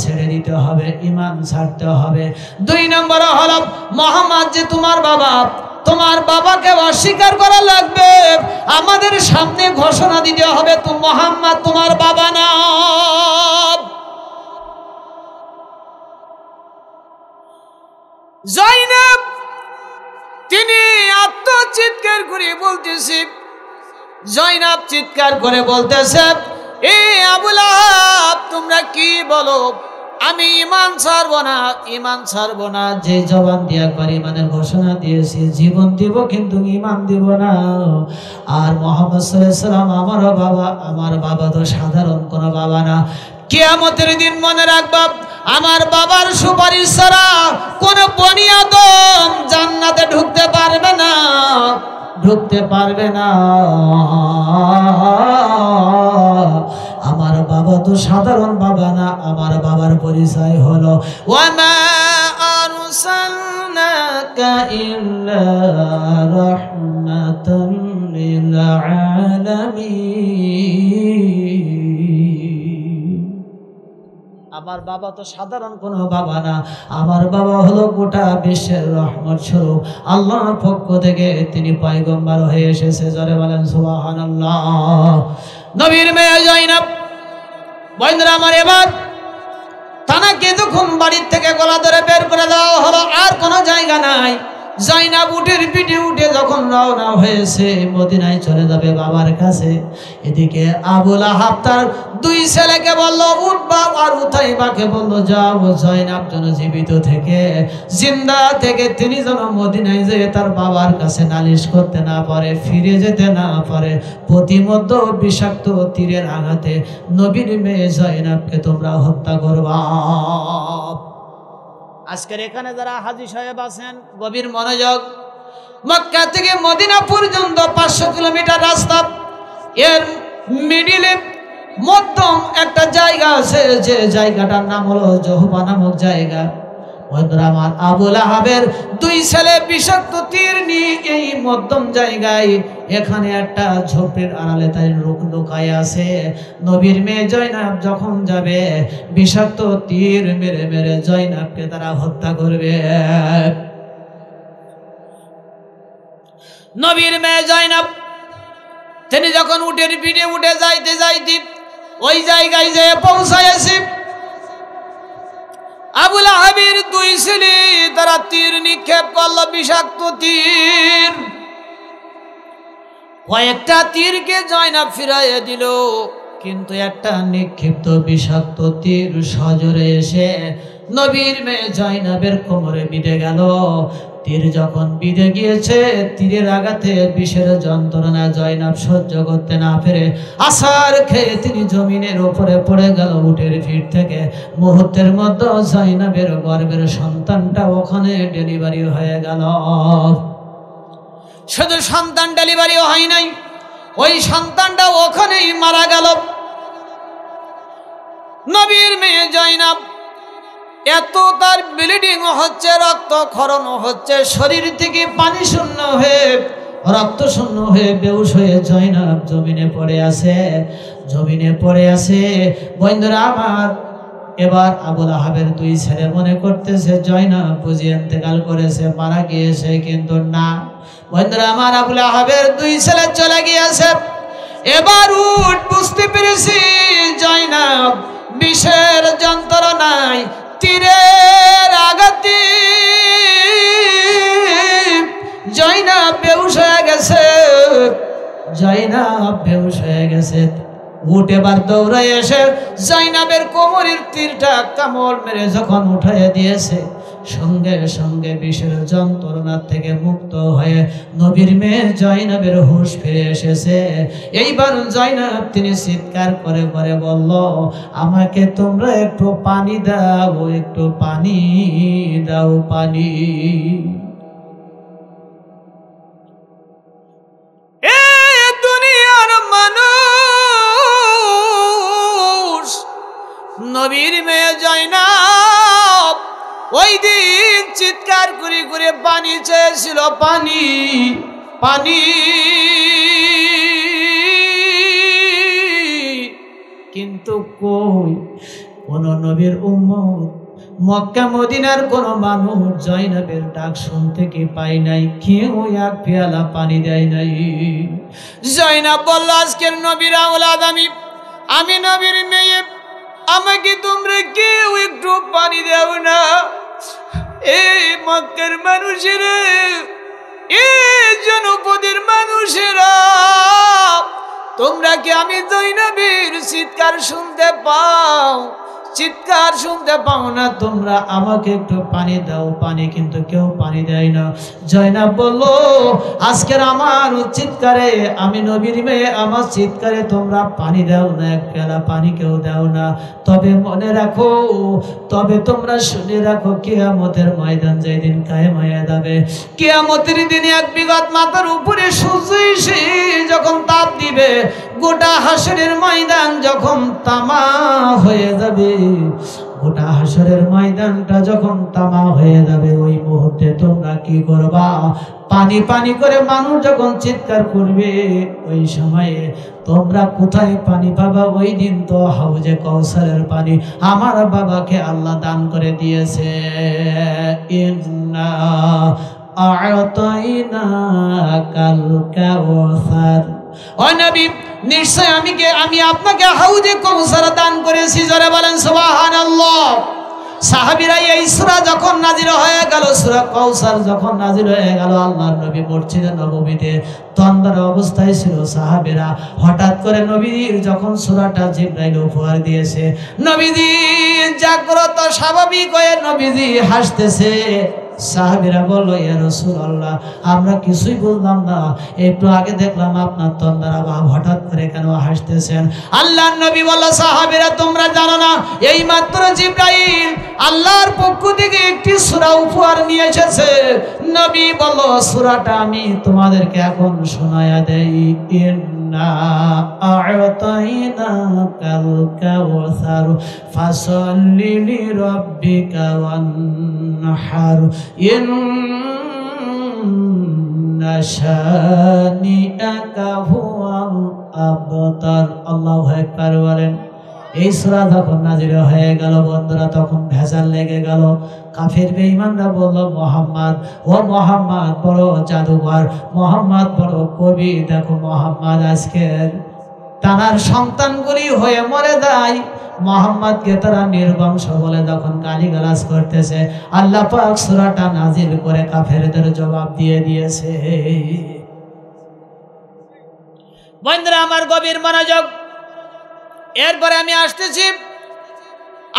ছেড়ে দিতে হবে, ঈমান ছাড়তে হবে। 2 নম্বর হলো, মুহাম্মদ যে তোমার বাবা, তোমার বাবাকে অস্বীকার করা লাগবে, আমাদের সামনে ঘোষণা দিতে হবে তো মুহাম্মদ তোমার বাবা না। জয়নব তিনি আত্মচিৎকার করে বলতেছে, জয়নব চিৎকার করে বলতেছে, এ আবু লাহাব, তোমরা কি বলো? আমি ঈমান ছাড়বো না, ঈমান ছাড়বো না। যে জবান দিয়ে একবার ঈমানের ঘোষণা দিয়েছি, জীবন দিব কিন্তু ঈমান দিব না। আর মুহাম্মদ সাল্লাল্লাহু আলাইহি ওয়াসাল্লাম আমারও বাবা, আমার বাবা তো সাধারণ কোনো বাবা না। কিয়ামতের দিন মনে রাখবা, আমার বাবার সুপারিশ ছাড়া কোন বনি আদম জান্নাতে ঢুকতে পারবে না, ঢুকতে পারবে না। আমার বাবা তো সাধারণ বাবা না, আমার বাবার পরিচয় হলো ওয়ামা আরসালনাকা ইল্লা রাহমাতাল লিল আলামিন। আমার বাবা তো সাধারণ কোনো বাবা না, আমার বাবা হলো গোটা বিশ্বের রহমত স্বরূপ। আল্লাহর পক্ষ থেকে তিনি পয়গম্বর হয়ে এসেছে। জোরে বলেন সুবহানাল্লাহ। নবীর মেয়ে জয়নব বন্ধুরা আমার, এবার তানাকে যখন বাড়ির থেকে গলা ধরে বের করে দেওয়া হলো, আর কোনো জায়গা নাই। জয়নব উটের পিঠে উঠে যখন রওনা হয়েছে মদিনায় চলে যাবে বাবার কাছে, এদিকে আবু লাহাব তার 2 ছেলেকে বলল, উঠবা, আর উতাইবাকে বলল, যাও, জয়নব যেন জীবিত থেকে জিন্দা থেকে তিনি যেন মদিনায় যেয়ে তার বাবার কাছে নালিশ করতে না পারে, ফিরে যেতে না পারে। প্রতিমধ্য বিষাক্ত তীরের আঘাতে নবীর মেয়ে জয়নবকে তোমরা হত্যা করবা। আজকের এখানে যারা হাজী সাহেব আছেন, গভীর মনোযোগ। মক্কা থেকে মদিনা পর্যন্ত 500 কিলোমিটার রাস্তা। এর মিডিলে মধ্যম একটা জায়গা আছে, যে জায়গাটার নাম হলো জহুবা নামক জায়গা। বন্ধুরা আমার, আবু লাহাবের 2 ছেলে বিষাক্ত তীর নিয়ে এই মধ্যম জায়গায় এখানে একটা ঝোপের আড়ালে তাই লুকায় আছে। নবীর মেয়ে জয়নব যখন যাবে, বিষাক্ত তীর মেরে মেরে জয়নবকে তারা হত্যা করবে। নবীর মেয়ে জয়নব তিনি যখন উটের পিঠে উঠে যাইতে যাইতে ওই জায়গায় যেয়ে পৌঁছায়ছে, আবু লাহাবের 2 ছেলে তারা তীর নিক্ষেপ করলো, বিষাক্ত তীর। কয়েকটা তীরকে জয়নব ফিরাইয়ে দিল, কিন্তু একটা নিক্ষিপ্ত বিষাক্ত তীর সজোরে এসে নবীর মেয়ে জয়নবের কোমরে বিঁধে গেল। তীর যখন বিঁধে গিয়েছে, তীরের আঘাতে বিষের যন্ত্রণা জয়নব সহ্য করতে না পেরে আছাড় খেয়ে তিনি জমিনের উপরে পড়ে গেল উটের ভিড় থেকে। মুহূর্তের মধ্যে জয়নবের গর্ভের সন্তানটা ওখানে ডেলিভারি হয়ে গেল। শুধু সন্তান ডেলিভারি হয় নাই, ওই সন্তানটা ওখানেই মারা গেল। নবীর মেয়ে জয়নাব এত তার ব্লিডিং হচ্ছে, রক্ত ক্ষরণ হচ্ছে, শরীর থেকে পানি শূন্য হয়ে রক্ত শূন্য হয়ে বেহুশ হয়ে জয়নাব জমিনে পড়ে আছে, জমিনে পড়ে আছে। বন্ধুরা আমার, এবার আবুল আহাবের দুই ছেলে মনে করতেছে জয়নাব বুঝি ইন্তেকাল করেছে, মারা গিয়েছে, কিন্তু না বন্ধুরা আমার, আবুল আহাবের দুই ছেলে চলে গিয়েছে। এবার উঠ বুঝতে পেরেছি জয়নাব বিষের যন্ত্রণায়, তীরের আঘাতে জয়নাব বেহুশ হয়ে গেছে, জয়নাব বেহুশ হয়ে গেছে। উঠ এবার দৌড়ে এসে জয়নাবের কোমরের তীরটা কামড় মেরে যখন উঠাইয়া দিয়েছে, সঙ্গে সঙ্গে বিষের যন্ত্রণা থেকে মুক্ত হয়ে নবীর মেয়ে জয়নাবের হুঁশ ফিরে এসেছে। এইবার জয়নাব তিনি চিৎকার করে করে বলল, আমাকে তোমরা একটু পানি দাও, একটু পানি দাও, পানি। নবীর মেয়ে জয়নাব ওই দিন চিৎকার করে করে পানি চেয়েছিল, পানি পানি, কিন্তু কই কোন নবীর উম্মত মক্কা মদিনার কোন মানুষ জয়নাবের ডাক শুনতে কি পাই নাই, কেউ এক পেয়ালা পানি দেয় নাই। জয়নাব বলল, আজকের নবীর আওলাদ আমি নবীর মেয়ে, আমাকে তোমরা কেউ একটু পানি দাও না। এই মক্কার মানুষেরা, এই জনপদের মানুষেরা, তোমরা কি আমি জয়নাবের চিৎকার শুনতে পাও? চিৎকার শুনতে পাও না তোমরা? আমাকে একটু পানি দাও, পানি, কিন্তু কেউ পানি দেয় না। জয়নাব বলল, আজকের আমার চিৎকারে, আমি নবীর মেয়ে, আমার চিৎকারে তোমরা পানি দাও না, এক পেয়ালা পানি কেউ দাও না। তবে মনে রাখো, তবে তোমরা শুনে রাখো, কিয়ামতের ময়দান যেদিন কায়েম হয়ে যাবে, কিয়ামতের দিনে এক বিঘত মাথার উপরে সূর্য এসে যখন তাপ দিবে, গোটা হাসরের ময়দান যখন তামা হয়ে যাবে, গোটা হাসরের ময়দানটা যখন তামা হয়ে যাবে, ওই মুহূর্তে তোমরা কি করবা? পানি পানি করে মানুষ যখন চিৎকার করবে, ওই সময়ে তোমরা কোথায় পানি পাবা? ওই দিন তো হাউজে কাউসারের পানি আমার বাবাকে আল্লাহ দান করে দিয়েছে। ইন্না আ'তাইনাকাল কাউসার, ও নবী নিশ্চয় আমি আপনাকে হাউজে কাউসার দান করেছি। জোরে বলেন সুবহানাল্লাহ। সাহাবীরা এই সূরা যখন নাযিল হয়ে গেল, সূরা কাউসার যখন নাযিল হয়ে গেল, আল্লাহর নবী মসজিদে নববীতে তন্দ্রা অবস্থায় ছিল। সাহাবীরা হঠাৎ করে নবীর যখন সূরাটা জিবরাইল উপহার দিয়েছে, নবীজি জাগ্রত স্বাভাবিক হয়ে নবীজি হাসতেছে। সাহাবীরা বলল, ইয়া রাসূলুল্লাহ, আমরা কিছুই বুঝলাম না, একটু আগে দেখলাম আপনার তন্দ্রা ভাব, হঠাৎ করে কেন হাসতেছেন? আল্লাহর নবী বলল, সাহাবীরা তোমরা জানো না, এই মাত্র জিবরাইল আল্লাহর পক্ষ থেকে একটি সূরা উপহার নিয়ে এসেছে। নবী বলল, সূরাটা আমি তোমাদেরকে এখন শোনায়া দেই। ইন্না আ'তাইনাকাল কাউসার ফাসাল্লি লিরাব্বিকা ওয়ানহার ইন্না শানিআকা হুয়াল আবতার। আল্লাহু আকবার বলেন। এই সূরা যখন নাযিল হয়ে গেল বন্ধুরা, তখন ভেজাল লেগে গেল। কাফের বেঈমানরা বলল, মুহাম্মদ, ও মুহাম্মদ বড় জাদুকর, মুহাম্মদ বড় কবি, দেখো মুহাম্মদ আজকের তার সন্তানগুলি হয়ে মরে যায়। মুহাম্মদকে তারা নির্বংশ বলে যখন গালিগালাজ করতেছে, আল্লাহ পাক সূরাটা নাজিল করে কাফেরদের জবাব দিয়ে দিয়েছে। বন্ধুরা আমার, গভীর মনোযোগ। এরপরে আমি আসতেছি,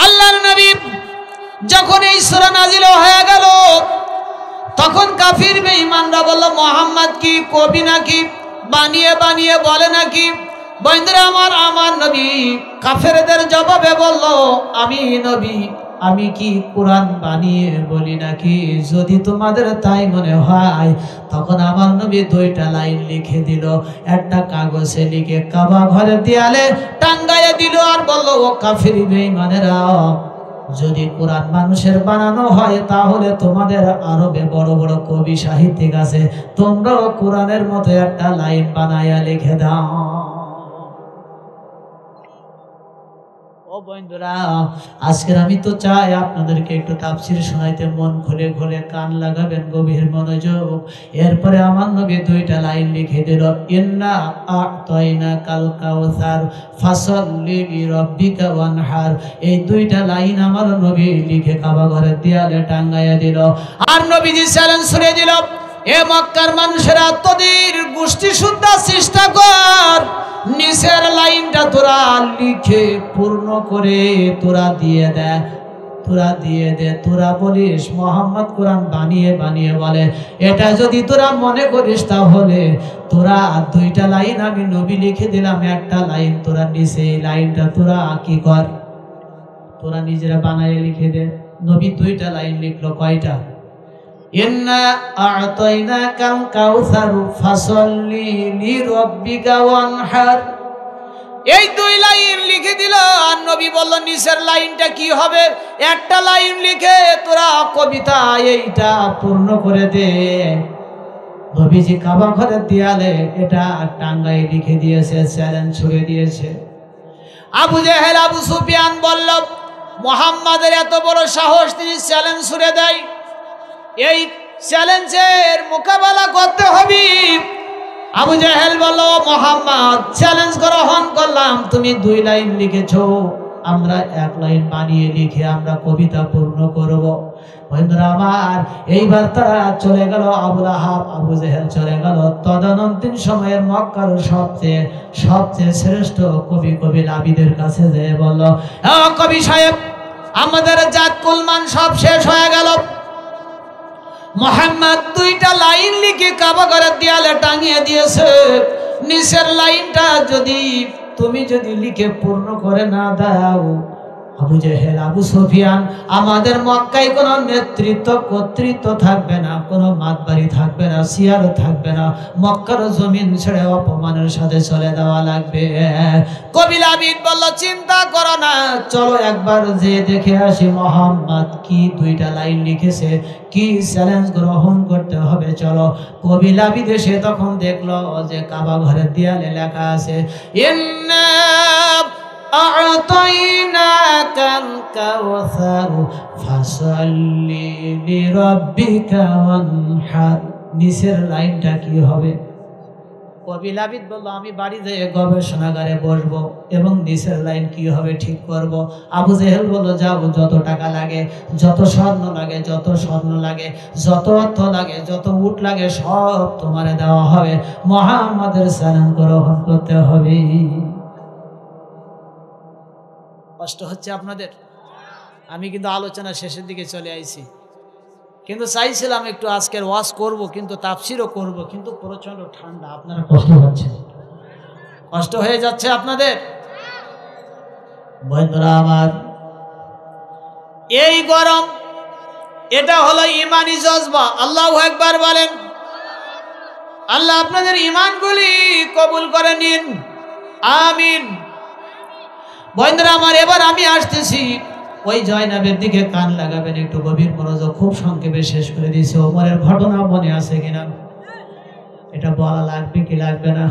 আল্লাহর নবী যখন এই সূরা নাজিল হয়ে গেল, তখন কাফির বেঈমানরা বলল, মুহাম্মদ কি কবি নাকি, বানিয়ে বানিয়ে বলে নাকি? বন্ধুরা আমার নবী কাফেরদের জবাবে বলল, আমি নবী আমি কি কোরআন বানিয়ে বলি নাকি? যদি তোমাদের তাই মনে হয়, তখন আমার নবী 2টা লাইন লিখে দিল, একটা কাগজে লিখে কাবা ঘরের দেয়ালে টাঙ্গাইয়া দিল, আর বলল, ও কাফির বেঈমানেরা, যদি কোরআন মানুষের বানানো হয় তাহলে তোমাদের আরবে বড় বড় কবি সাহিত্যিক আছে, তোমরাও কোরআনের মতো একটা লাইন বানাইয়া লিখে দাও। ও বন্ধুরা, আজকের আমি তো চাই আপনাদেরকে একটু তাফসীর শোনাইতে, মন খুলে খুলে কান লাগাবেন, গভীর মনোযোগ। এরপরে আমার নবী 2টা লাইন লিখে দিল, ইন্না আ'তাইনাকাল কাউসার ফাসাল্লি লিরাব্বিকা ওয়ানহার। এই 2টা লাইন আমার নবী লিখে কাবা ঘরের দেয়ালে টাঙ্গাইয়া দিল। আর নবীজি চ্যালেঞ্জ ছুড়ে দিল, এ মক্কার মানুষেরা, তোদের গোষ্ঠী শুদ্ধা চেষ্টা কর, নিচের লাইনটা তোরা লিখে পূর্ণ করে তোরা দিয়ে দে, তোরা দিয়ে দে। তোরা বলিস মোহাম্মদ কোরআন বানিয়ে বানিয়ে বলে, এটা যদি তোরা মনে করিস তাহলে তোরা 2টা লাইন আমি নবী লিখে দিলাম, একটা লাইন তোরা নিচে, এই লাইনটা তোরা কি কর, তোরা নিজেরা বানায় লিখে দে। নবী 2টা লাইন লিখলো, কয়টা? ইন্না আ'তাইনাকাল কাউসার ফাসাল্লি লিরাব্বিকা ওয়ানহার। এই 2 লাইন লিখে দিল। আর নবী বলল, নিচের লাইনটা কি হবে? একটা লাইন লিখে তোরা কবিতা এইটা পূর্ণ করে দে। নবীজি কাবা ঘরের দেয়ালে এটা টাঙ্গাই লিখে দিয়েছে, চ্যালেঞ্জ ছুড়ে দিয়েছে। আবু জেহেল, আবু সুফিয়ান বলল, মুহাম্মাদের এত বড় সাহস, তিনি চ্যালেঞ্জ ছুড়ে দেয়, এই চ্যালেঞ্জের মোকাবেলা করতে হবে। আবু জেহেল বলল, মুহাম্মদ চ্যালেঞ্জ গ্রহণ করলাম, তুমি 2 লাইন লিখেছো, আমরা 1 লাইন বানিয়ে লিখে আমরা কবিতা পূর্ণ করব। বন্ধুরা আমার, এইবার তারা চলে গেল, আবু লাহাব, আবু জেহেল চলে গেল তদানীন্তন সময়ের মক্কার সবচেয়ে শ্রেষ্ঠ কবি লাবিদের কাছে যেয়ে বলল, কবি সাহেব, আমাদের জাত কুলমান সব শেষ হয়ে গেল, মুহাম্মদ 2টা লাইন লিখে কাবা ঘরের দেয়ালে টাঙিয়ে দিয়েছে, নিচের লাইনটা তুমি যদি লিখে পূর্ণ করে না দাও, আবু জেহেল, আবু সুফিয়ান, আমাদের মক্কায় কোনো নেতৃত্ব কর্তৃত্ব থাকবে না, কোনো মাতবাড়ি থাকবে না, সিয়ার থাকবে না, মক্কার জমিন ছেড়ে অপমানের সাথে চলে দেওয়া লাগবে। কবি লাবিদ বলল, চিন্তা করো না, চলো একবার যে দেখে আসি মুহাম্মদ কি 2টা লাইন লিখেছে, কি চ্যালেঞ্জ গ্রহণ করতে হবে, চলো। কবি লাবিদ এসে তখন দেখলো যে কাবা ঘরের দেয়ালে লেখা আছে, ইন্না আ'তাইনাকাল কাউসার ফাসাল্লি লিরাব্বিকা ওয়ানহার। নিচের লাইনটা কি হবে? কবি লাবিদ বলল, আমি বাড়ি যেয়ে গবেষণাগারে বসবো এবং নিচের লাইন কি হবে ঠিক করব। আবু জেহেল বলল, যাও, যত টাকা লাগে, যত স্বর্ণ লাগে, যত অর্থ লাগে, যত উট লাগে, সব তোমারে দেওয়া হবে, মুহাম্মাদের চ্যালেঞ্জ গ্রহণ করতে হবে। কষ্ট হচ্ছে আপনাদের? আমি কিন্তু আলোচনা শেষের দিকে চলে আইছি, কিন্তু চাইছিলাম একটু আজকের ওয়াজ করব, কিন্তু তাফসিরও করব, কিন্তু প্রচন্ড ঠান্ডা, আপনারা কষ্ট পাচ্ছেন, কষ্ট হয়ে যাচ্ছে আপনাদের। বন্ধুরা আমার, এই গরম, এটা হলো ইমানি জজবা। আল্লাহু আকবার বলেন। আল্লাহ আপনাদের ইমানগুলি কবুল করে নিন, আমিন। বন্ধুরা আমার, এবার আমি আসতেছি ওই জয়নাবের দিকে কান লাগাবেন, একটু গভীর মনোযোগ, খুব সংক্ষেপে শেষ করে দিয়েছে। ওমরের ঘটনা মনে আছে কিনা? এটা বলা লাগবে কি লাগবে না?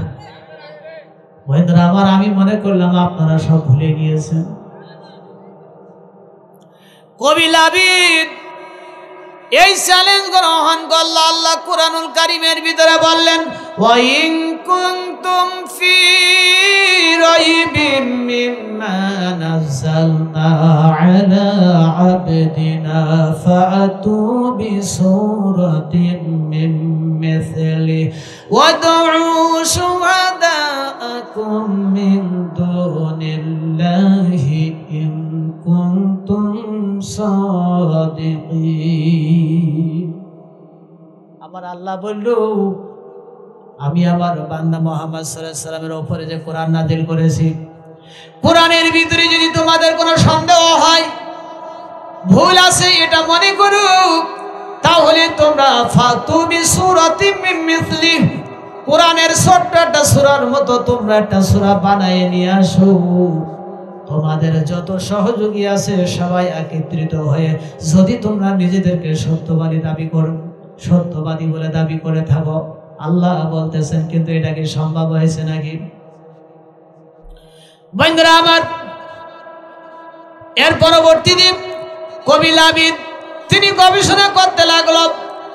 বন্ধুরা আমার, আমি মনে করলাম আপনারা সব ভুলে গিয়েছেন। কবি লাবিদ এই চ্যালেঞ্জ গ্রহণ করল। আল্লাহ কুরআনুল কারীমের ভিতরে বললেন, ওয়া ইন কুনতুম ফি রাইবিন মিম্মা নাযালনা আলা আবদিনা ফাআতু বিসূরাতিন মিন মিসলি ওয়াদউ শুহাদাআকুম মিন দুনিল্লাহি ইন কুনতুম সাদিকিন। আমার আল্লাহ বলল, আমি আমার বান্দা মুহাম্মদ সাল্লাল্লাহু আলাইহি সাল্লামের উপরে যে কোরআন নাযিল করেছি, কোরআনের ভিতরে যদি তোমাদের কোনো সন্দেহ হয়, ভুল আছে এটা মনে করো, তাহলে তোমরা ফাতু বিসূরাতিম মিন মিসলি, কোরআনের ছোট্ট একটা সূরার মতো তোমরা একটা সূরা বানায় নিয়ে আসো। তোমাদের যত সহযোগী আছে সবাই একত্রিত হয়ে যদি তোমরা নিজেদেরকে সত্যবাদী বলে দাবি করে থাকো, আল্লাহ বলতেছেন কিন্তু এটা কি সম্ভব হয়েছে নাকি? বন্ধুরা আমার, এর পরবর্তী দিন কবি লাবিদ তিনি গবেষণা করতে লাগলো।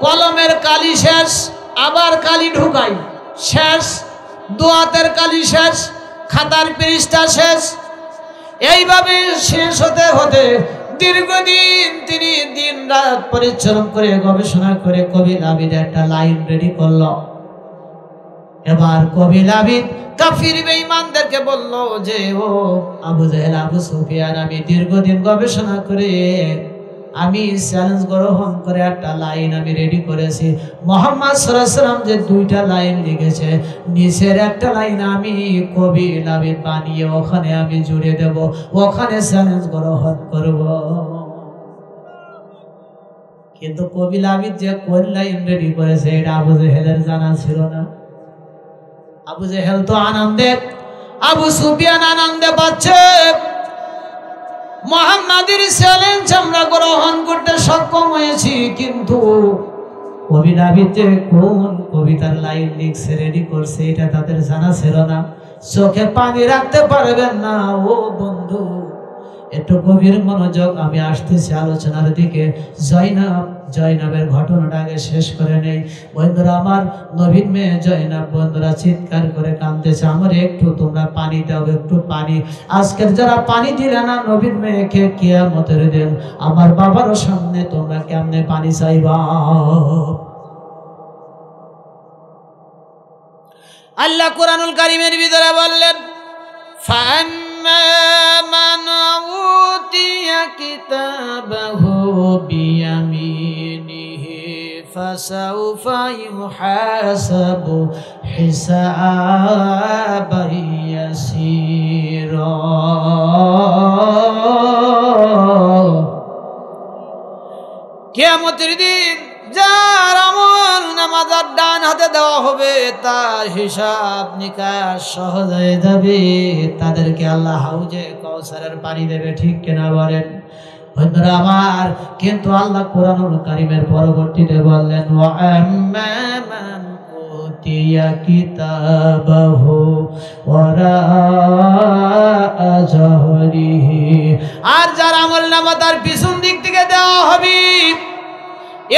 কলমের কালি শেষ, আবার কালি ঢুকাই শেষ, দোয়াতের কালি শেষ, খাতার পৃষ্ঠা শেষ, এইভাবে শেষ হতে হতে দীর্ঘদিন তিনি দিন রাত পরিশ্রম করে গবেষণা করে কবি লাবিদ একটা লাইন রেডি করলো। এবার কবি লাবিদ কাফির বেঈমানদেরকে বলল যে, ও আবু জাহেল, আবু সুফিয়ান, আমি দীর্ঘদিন গবেষণা করে আমি চ্যালেঞ্জ গ্রহণ করে একটা লাইন আমি রেডি করেছি। মুহাম্মদ সাল্লাল্লাহু আলাইহি ওয়াসাল্লাম যে দুইটা লাইন লিখেছে, নিচের একটা লাইন আমি কবি লাবিদ বানিয়ে ওখানে আমি জুড়ে দেব, ওখানে চ্যালেঞ্জ গ্রহণ করব। কিন্তু কবি লাবিদ যে কোন লাইন রেডি করেছে এটা আবু জাহেলের জানা ছিল না। আবু জাহেল তো আনন্দে, আবু সুফিয়ান আনন্দে পাচ্ছে, মুহাম্মাদের চ্যালেঞ্জ আমরা গ্রহণ করতে সক্ষম হয়েছি, কিন্তু কবি লাবিদ যে কোন কবিতার লাইন লিখছে রেডি করছে এটা তাদের জানা ছিল না। চোখে পানি রাখতে পারবেন না ও বন্ধু, একটু গভীর মনোযোগ, আমি আসতেছি আলোচনার দিকে। জয়নাবের ঘটনাটা আগে শেষ করে নেই। বন্ধুরা আমার, নবীর মেয়ে জয়নাব বন্ধুরা চিৎকার করে কাঁদতেছে, আমার একটু তোমরা পানি দাও, একটু পানি। আজকের যারা পানি দিলে না নবীর মেয়েকে, কিয়ামতের দিন আমার বাবারও সামনে তোমরা কেমনে পানি চাইবা? আল্লাহ কুরআনুল কারীমের ভিতরে বললেন, من أوتي كتابه بيمينه فسوف يحاسب حسابا يسيرا। কিয়ামতের দিন যার আমল নামাজ ডান হাতে দেওয়া হবে তার হিসাব নিকাশ সহজ হয়ে যাবে, তাদেরকে আল্লাহ হাউজে কাউসারের পানি দেবে। ঠিক কিনা বলেন বন্ধুরা আমার? কিন্তু আল্লাহ কুরআনুল কারীমের পরবর্তীতে বললেন, ওয়া আম্মা মান উতিয়া কিতাবাহু ওয়ারাআ যাহরিহি, আর যার আমল নামা তার পিছন দিক থেকে দেওয়া হবে,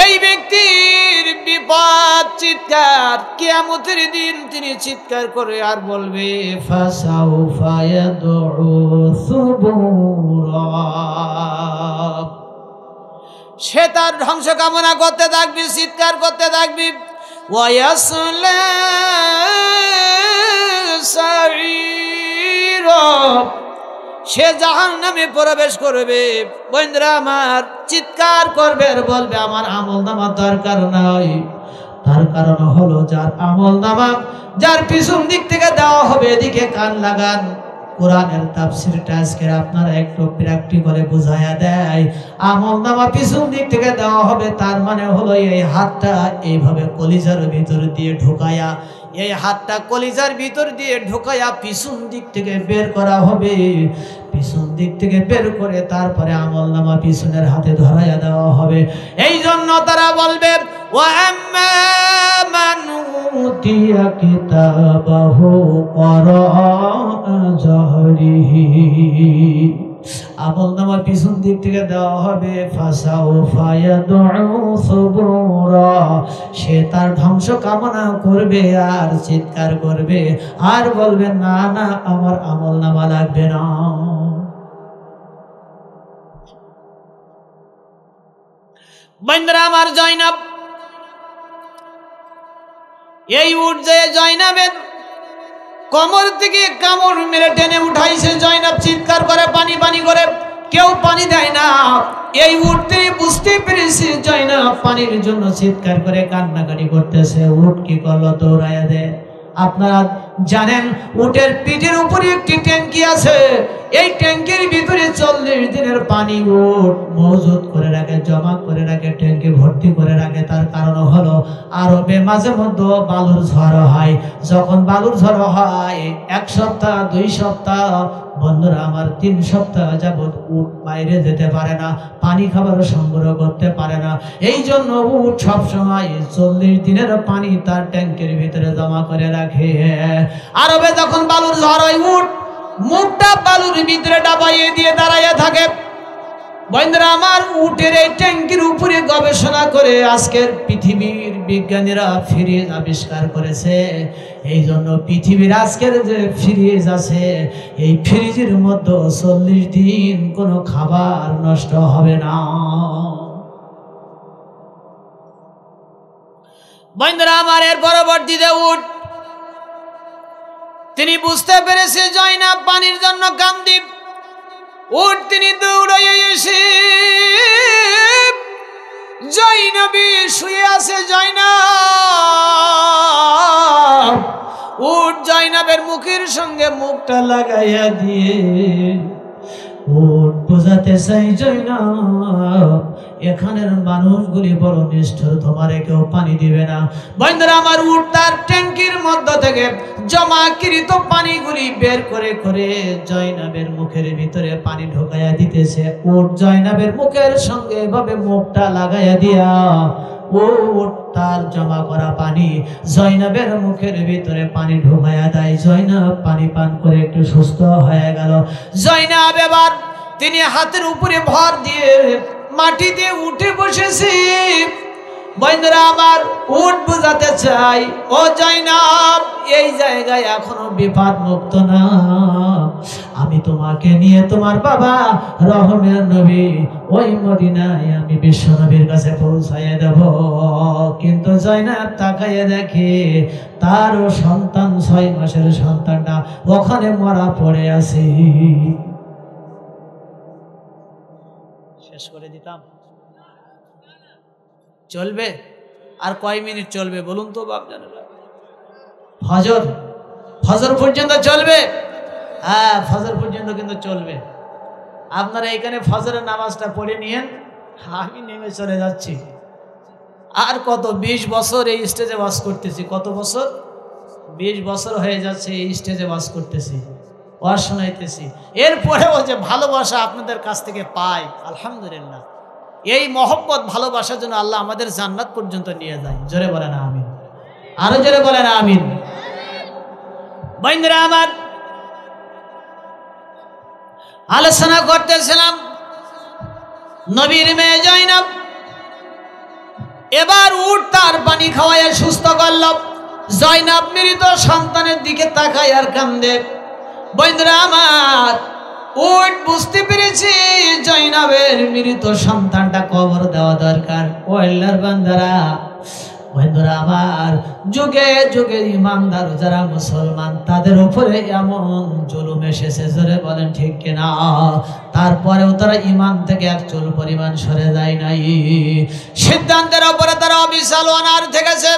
এই ব্যক্তির বিপদ চিৎকার, কিয়ামতের দিন তিনি চিৎকার করে আর বলবে, ফাসাউফা ইয়াদউ সুবুরা, সে তার ধ্বংস কামনা করতে থাকবে, চিৎকার করতে থাকবে, ওয়ায়াসলা সাঈরা, সে জাহান্নামে প্রবেশ করবে। বন্ধুরা আমার, চিৎকার করবে আর বলবে আমার আমলনামা দরকার নাই। তার কারণ হলো যার আমলনামা যার পিছন দিক থেকে দেওয়া হবে, এদিকে কান লাগান। কোরআনের তাফসীরটা আজকে আপনারা একটু প্র্যাকটিক্যালি বুঝায়া দেয়। আমলনামা পিছন দিক থেকে দেওয়া হবে, তার মানে হলো এই হাতটা এইভাবে কলিজার ভিতর দিয়ে ঢোকায়া, এই হাতটা কলিজার ভিতর দিয়ে ঢোকায়া পিছন দিক থেকে বের করা হবে। পিছন দিক থেকে বের করে তারপরে আমলনামা পিছনের হাতে ধরাইয়া দেওয়া হবে। এই জন্য তারা বলবে, ওয়া আম্মা মান উতিয়া কিতাবাহু ওয়ারাআ যাহরিহি, আমলনামা পিছন দিক থেকে দেওয়া হবে, ফাসাউফা ইয়াদউ সুবুরা, সে তার ধ্বংস কামনা করবে আর চিৎকার করবে আর বলবে, না না আমার আমলনামা লাগবে না। বন্ধুরা আমার, জয়নাব এই উঠ যে জয়নাবের কোমর থেকে কামড় মেরে টেনে উঠাইছে। জয়নাব চিৎকার করে পানি পানি করে, কেউ পানি দেয় না। এই উঠতে বুঝতে পেরেছে জয়নাব পানির জন্য চিৎকার করে কান্নাকাটি করতেছে। উঠ কি করলো? দৌড়াইয়া দেয় আপনারা জানেন উটের পিঠের উপরে একটি ট্যাঙ্কি আছে, এই ট্যাঙ্কির ভিতরে 40 দিনের পানি উট মজুত করে রাখে, জমা করে রাখে, ট্যাঙ্কি ভর্তি করে রাখে। তার কারণ হলো আরবে মাঝে মধ্যে বালুর ঝড় হয়। যখন বালুর ঝড় হয় 1 সপ্তাহ 2 সপ্তাহ, বন্ধুরা আমার 3 সপ্তাহ যাবত উট বাইরে যেতে পারে না, পানি খাবার সংগ্রহ করতে পারে না। এই জন্য উট সবসময় 40 দিনের পানি তার ট্যাঙ্কের ভিতরে জমা করে রাখে। আরবে যখন বালুর ঝড় হয় উট মুখটা বালুর ভিতরে ডাবাইয়ে দিয়ে দাঁড়াইয়া থাকে। বন্ধুরা আমার উটের এই ট্যাঙ্কির উপরে গবেষণা করে আজকের পৃথিবীর বিজ্ঞানীরা ফ্রিজ আবিষ্কার করেছে। এই জন্য পৃথিবীর আজকের যে ফ্রিজ আছে, এই ফ্রিজের মধ্যে 40 দিন কোনো খাবার নষ্ট হবে না। বন্ধুরা আমার এর পরবর্তীতে উট তিনি বুঝতে পেরেছে জয়নাব পানির জন্য কান্দি। উট তিনি দৌড়াইয়া এসে জয়নাবী শুয়ে আছে। জয়নাব উট জয়নাবের মুখের সঙ্গে মুখটা লাগাইয়া দিয়ে উট বোঝাতে চাই, জয়নাব এখানের মানুষগুলি বড় নিষ্ঠুর, তোমারে কেউ পানি দিবে না। বন্ধুরা আমার উট তার ট্যাঙ্কির মধ্য থেকে জমাকৃত পানিগুলি বের করে করে জয়নাবের মুখের ভিতরে পানি ঢোকাইয়া দিতেছে। উট জয়নাবের মুখের সঙ্গে এভাবে মুখটা লাগাইয়া দিয়া উট তার জমা করা পানি জয়নাবের মুখের ভিতরে পানি ঢোকাইয়া দেয়। জয়নাব পানি পান করে একটু সুস্থ হয়ে গেল। জয়নাব এবার তিনি হাতের উপরে ভর দিয়ে মাটিতে উঠে বসেছি। বন্ধুরা আমার উট বুঝাতে চাই, ও জয়নাব এই জায়গায় এখনো বিপদ মুক্ত না। আমি তোমাকে নিয়ে তোমার বাবা রহমের নবী ওই মদিনায় আমি বিশ্ব নবীর কাছে পৌঁছাইয়া দেব। কিন্তু জয়নাব তাকাইয়ে দেখে তার সন্তান 6 মাসের সন্তানটা ওখানে মরা পড়ে আছে। শেষ করে দিতাম, চলবে আর কয় মিনিট চলবে বলুন তো বাপজানেরা? ফজর পর্যন্ত চলবে। হ্যাঁ ফজর পর্যন্ত কিন্তু চলবে। আপনারা এখানে ফজরের নামাজটা পড়ে নিয়েন, আমি নেমে চলে যাচ্ছি। আর কত 20 বছর এই স্টেজে বাস করতেছি। কত বছর? 20 বছর হয়ে যাচ্ছে এই স্টেজে বাস করতেছি, ওয়াজ শোনাইতেছি। এরপরেও যে ভালোবাসা আপনাদের কাছ থেকে পাই, আলহামদুলিল্লাহ। এই মহব্বত ভালোবাসার জন্য আল্লাহ আমাদের জান্নাত পর্যন্ত নিয়ে যায়। জোরে বলেন আমিন, আরো জোরে বলেন আমিন। বন্ধুরা আমার আলোচনা করতেছিলাম নবীর মেয়ে জয়নাব এবার উট তার পানি খাওয়াইয়া সুস্থ করল। জয়নাব মৃত সন্তানের দিকে তাকায় আর কান্দে। বন্ধুরা আমার উট বুঝতে পেরেছি জয়নাবের মৃত সন্তানটা কবর দেওয়া দরকার। ও আল্লাহর বান্দারা, বন্ধুরা আমার যুগে যুগে ইমানদার যারা মুসলমান তাদের উপরে এমন জুলুম এসেছে, জোরে বলেন ঠিক কিনা? তারপরেও তারা ইমান থেকে এক চুল পরিমাণ সরে যায় নাই। সিদ্ধান্তের উপরে তারা অবিচল অনার থেকেছে।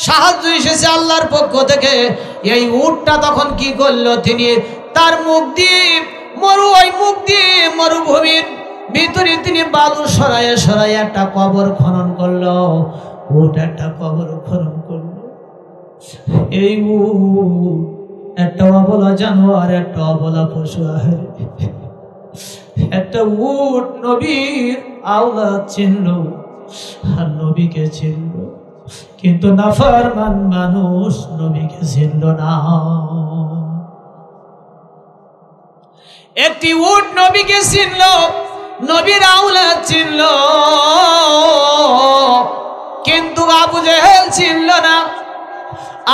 সাহায্য এসেছে আল্লাহর পক্ষ থেকে। এই উটটা তখন কি করলো, তিনি তার মুখ দিয়ে মরুভূমির ভিতরে তিনি বালু সরাইয়া সরাইয়া একটা কবর খনন করলো। উট একটা কবর খনন করলো। এই উট একটা অবলা জানোয়ার, একটা অবলা পশু। একটা উট নবীর আওলাদ চিনল আর নবীকে চিনল, কিন্তু নাফরমান মানুষ নবীকে চিনল না। একটি উট নবীকে চিনল, নবীর আওলাদ চিনল, কিন্তু আবু জেহেল চিনল না।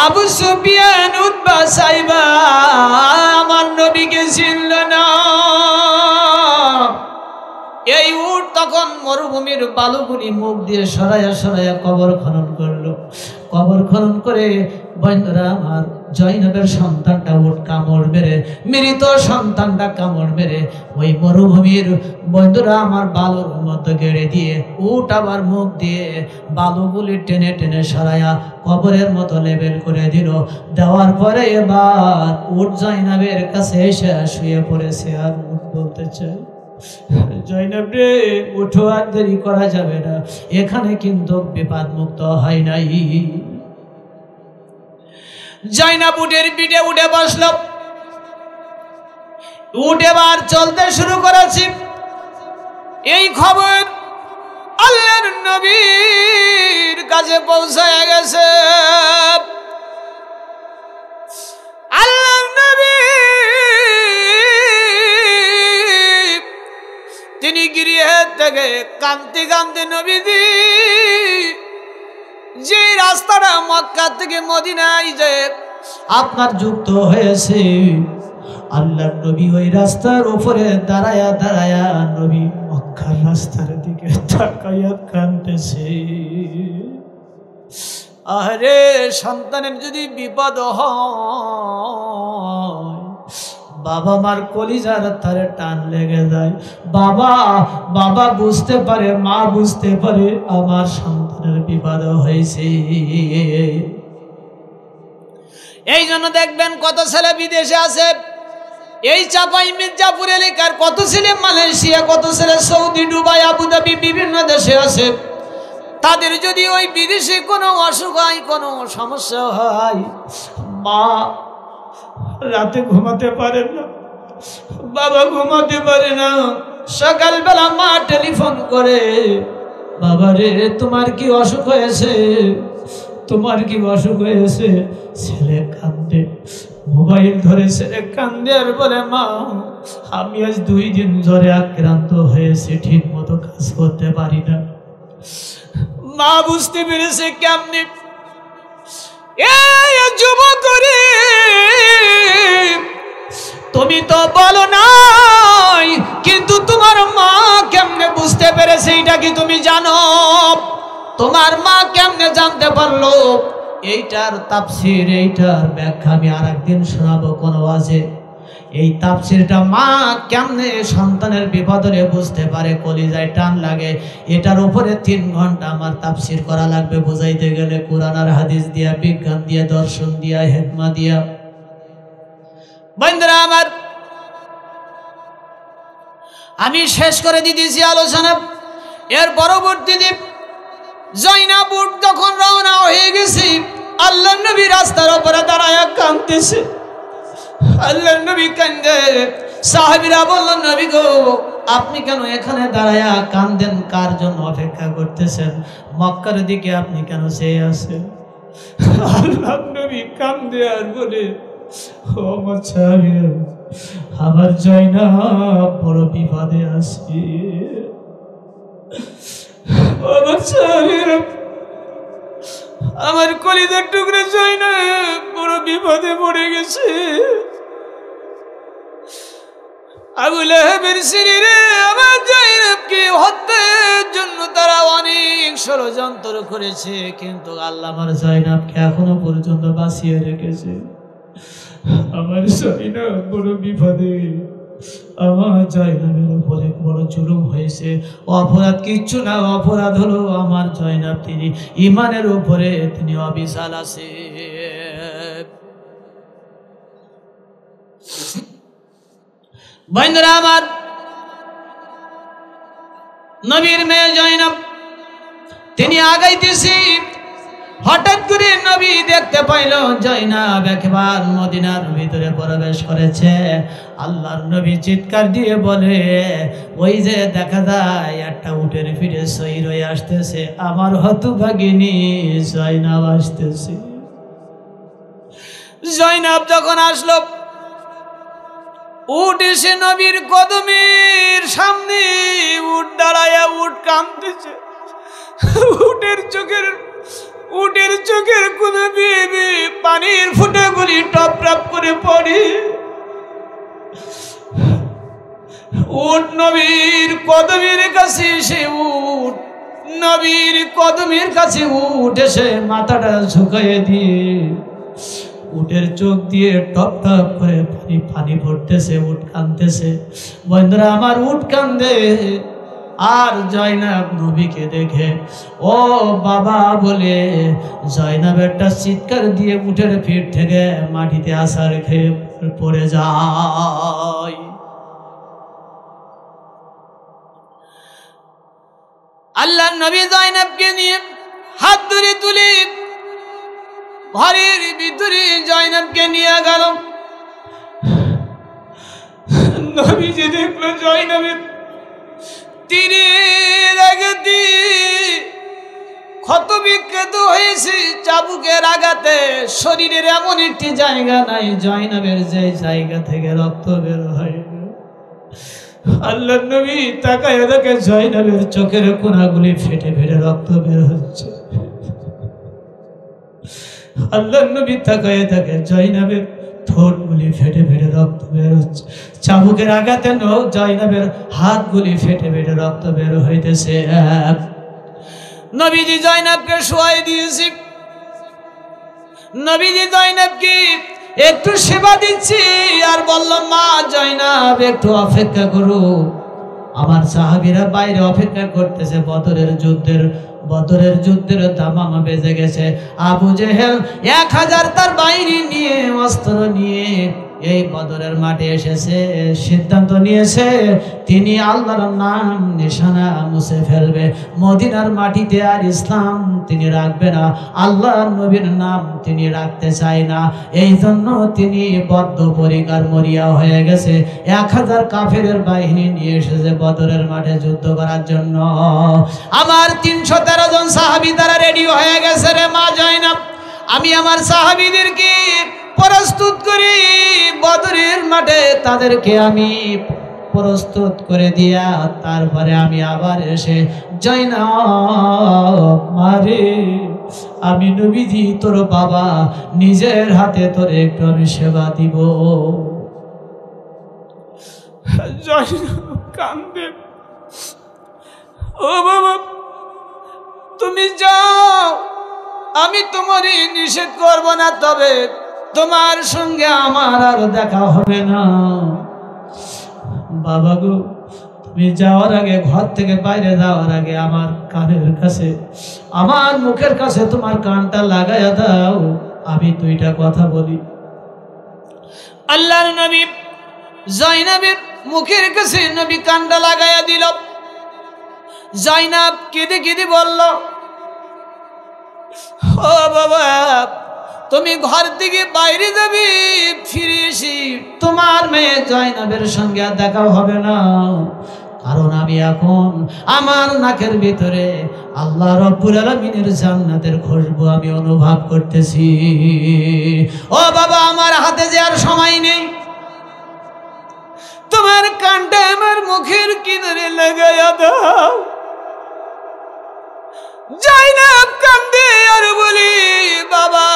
আবু সুফিয়ান উতবা সাইবা আমার নবীকে চিনল না। এই উট তখন মরুভূমির বালুগুলি মুখ দিয়ে সরাইয়া সরাইয়া কবর খনন করলো। কবর খনন করে বন্ধুরা আমার জয়নবের সন্তানটা উট কামড় মেরে, মৃত সন্তানটা কামড় মেরে ওই মরুভূমির বন্ধুরা আমার বালুর মধ্যে গেড়ে দিয়ে উট আবার মুখ দিয়ে বালুগুলি টেনে টেনে সরাইয়া কবরের মতো লেবেল করে দিল। দেওয়ার পরে এবার উট জয়নবের কাছে এসে শুয়ে পড়েছে। আর উট বলতে চাই, জয়নব রে উঠো, আর দেরি করা যাবে না, এখানে কিন্তু বিপদ মুক্ত হয় নাই। জয়নব উটের পিঠে উঠে বসল। উট এবার চলতে শুরু করেছি। এই খবর আল্লাহর নবীর কাছে পৌঁছায় গেছে। আল্লাহর নবী তিনি গিরিয়ে থেকে কাঁদতে কাঁদতে নবীজি যে রাস্তাটা মক্কা থেকে মদিনায় যে আপনার যুক্ত হয়েছে, আল্লাহর নবী ওই রাস্তার উপরে দাঁড়ায়া দাঁড়ায়া নবী মক্কার রাস্তার দিকে তাকাইয়া কাঁদতেছে। আরে সন্তানের যদি বিপদ হয়, বাবা মার কলিজার তারে টান লেগে যায়। বাবা বাবা বুঝতে পারে, মা বুঝতে পারে আমার সন্তানের বিপদ হয়েছে। এই জন্য দেখবেন কত ছেলে বিদেশে আছে। এই চাপাই মির্জাপুর এলাকার কত ছেলে মালয়েশিয়া, কত ছেলে সৌদি, দুবাই, আবুধাবি বিভিন্ন দেশে আছে। তাদের যদি ওই বিদেশে কোনো অসুখ হয়, কোনো সমস্যা হয়, মা রাতে ঘুমাতে পারে না, বাবা ঘুমাতে পারে না। সকালবেলা মা টেলিফোন করে, বাবা রে তোমার কি অসুখ হয়েছে, তোমার কি অসুখ হয়েছে? ছেলে কান্দে, মোবাইল ধরে ছেলে কান্দে আর বলে, মা আমি আজ 2 দিন জ্বরে আক্রান্ত হয়েছে, ঠিক মতো কাজ করতে পারি না। মা বুঝতে পেরেছে কেমনি। এই যুবক রে, তুমি তো বলো নাই, কিন্তু তোমার মা কেমনে বুঝতে পেরেছে এটা কি তুমি জানো? তোমার মা কেমনে জানতে পারলো? এইটার তাফসীর, এইটার ব্যাখ্যা আমি আরেকদিন শোনাবো কোন ওয়াজে। এই তাফসীরটা মা কেমনে সন্তানের বিপদে বুঝতে পারে, কলিজায় টান লাগে, এটার উপরে 3 ঘন্টা আমার তাফসীর করা লাগবে বুঝাইতে গেলে, কোরআন আর হাদিস দিয়া, বিজ্ঞান দিয়া, দর্শন দিয়া, হিকমা দিয়া। বন্ধুরা আমার, আমি শেষ করে দিতেছি আলোচনা। এর পরবর্তী দিন জয়নব যখন রওনা হয়ে গেছি, আল্লাহর নবী রাস্তার উপরে দাঁড়ায় কাঁদতেছে। আল্লাহর নবী কান্দে। সাহাবীরা বললেন, নবী গো আপনি কেন এখানে দাঁড়ায়া কান্দেন? কার জন্য অপেক্ষা করতেছেন? মক্কার দিকে আপনি কেন চেয়ে আছেন? আল্লাহর নবী কান্দে আর বলে, ও আমার সাহাবীরা, আমার জয়নব বড় বিপদে আছে। আমার সাহাবীরা, আমার কলিজার টুকরা জয়নব বড় বিপদে পড়ে গেছে। আবু লাহাবের ছেলেরা আমার জয়নবকে হত্যার জন্য তারা অনেক ষড়যন্ত্র করেছে, কিন্তু আল্লাহ আমার জয়নবকে এখনো পর্যন্ত বাঁচিয়ে রেখেছে। আমার জয়নব বড় বিপদে। আমার জয়নবের উপরে বড় জুলুম হয়েছে। অপরাধ কিচ্ছু না, অপরাধ হলো আমার জয়নব তিনি ইমানের উপরে তিনি অবিচাল আছে। বন্ধুরা আমার, নবীর মেয়ে জয়নব তিনি আগাইতেছি। হঠাৎ করে নবী দেখতে পাইল জয়নব একবার মদিনার ভিতরে প্রবেশ করেছে। আল্লাহর নবী চিৎকার দিয়ে বলে, ওই যে দেখা যায় একটা উটের পিঠে সহির হয়ে আসতেছে, আমার হতভাগিনী জয়নব আসতেছে। জয়নব যখন আসলো, উট এসে নবীর কদমের সামনে উট দাঁড়ায়া উট কাঁদতেছে। উটের চোখের কোন পানির ফুটাগুলি টপ টপ করে পড়ে। উট নবীর কদমের কাছে এসে নবীর কদমের কাছে উট এসে মাথাটা ঝুঁকাইয়ে দিয়ে উটের চোখ দিয়ে টপ টপ করে পানি পড়তেছে, উট কাঁদতেছে। বন্ধুরা আমার, উট কান্দে আর জয়নাব নবীকে দেখে ও বাবা বলে জয়নাব একটা চিৎকার দিয়ে উটের পিঠ থেকে মাটিতে আছাড় খেয়ে পড়ে যায়। আল্লাহ নবী জয়নাবকে নিয়ে হাত ধরে তুলে ঘরের ভিতরে জয়নাবকে নিয়ে গেল। নবীজি দেখলো জয়নাবের তীরের আঘাতে ক্ষত বিক্ষত হয়েছে, চাবুকের আঘাতে শরীরের এমন একটি জায়গা নাই জয়নাবের যে জায়গা থেকে রক্ত বের হয়। আল্লাহ নবী তাকায় দেখে জয়নাবের চোখের কোনাগুলি ফেটে ফেটে রক্ত বের হচ্ছে। আল্লাহ নবী তাকায় দেখে জয়নাবের ঠোঁটগুলি ফেটে ফেটে রক্ত বের হচ্ছে। চাবুকের আঘাতে জয়নাবের হাতগুলি ফেটে ফেটে রক্ত বের হইতেছে। নবীজি জয়নাবকে শোয়াই দিয়েছি। নবীজি জয়নাবকে একটু সেবা দিচ্ছি আর বললাম, মা জয়নাব একটু অপেক্ষা করো। আমার সাহাবীরা বাইরে অপেক্ষা করতেছে। বদরের যুদ্ধের দামামা বেজে গেছে। আবু জেহেল 1000 তার বাহিনী নিয়ে অস্ত্র নিয়ে এই বদরের মাঠে এসেছে। সিদ্ধান্ত নিয়েছে তিনি আল্লাহর নাম নিশানা মুছে ফেলবে। মদিনার মাটিতে আর ইসলাম তিনি রাখবে না, আল্লাহর নবীর নাম তিনি রাখতে চায় না। এই জন্য তিনি বদ্ধপরিকর মরিয়া হয়ে গেছে। 1000 কাফেরের বাহিনী নিয়ে এসেছে বদরের মাঠে যুদ্ধ করার জন্য। আমার 313 জন সাহাবী তারা রেডি হয়ে গেছে। রে মা জয়নাব, আমি আমার সাহাবীদেরকে প্রস্তুত করি বদরের মাঠে, তাদেরকে আমি প্রস্তুত করে দিয়া তারপরে আমি আবার এসে জয়নাব মারে, আমি নবীজি তোর বাবা নিজের হাতে তোর একটু আমি সেবা দিব। জয়নাব কান্দে, ও বাবা তুমি যাও, আমি তোমারই নিষেধ করব না, তবে তোমার সঙ্গে আমার আর দেখা হবে না। বাবা গো, তুমি যাওয়ার আগে, ঘর থেকে বাইরে যাওয়ার আগে আমার কানের কাছে, আমার মুখের কাছে তোমার কানটা লাগাইয়া দাও, আমি 2টা কথা বলি। আল্লাহর নবী জয়নাবের মুখের কাছে নবী কানটা লাগাইয়া দিল। জয়নাব কেঁদে কেঁদে বলল, ও বাবা তুমি ঘর থেকে বাইরে যাবে, ফিরে এসে তোমার মেয়ে জয়নাবের সঙ্গে আর দেখা হবে না, কারণ আমি এখন আমার নাকের ভিতরে আল্লাহ রাব্বুল আলামিনের জান্নাতের খুশবু আমি অনুভব করতেছি। ও বাবা আমার হাতে যে আর সময় নেই, তোমার কানটা আমার মুখের কিনারে লাগাইয়া দাও। জয়নাব কান্দে আর বলি, বাবা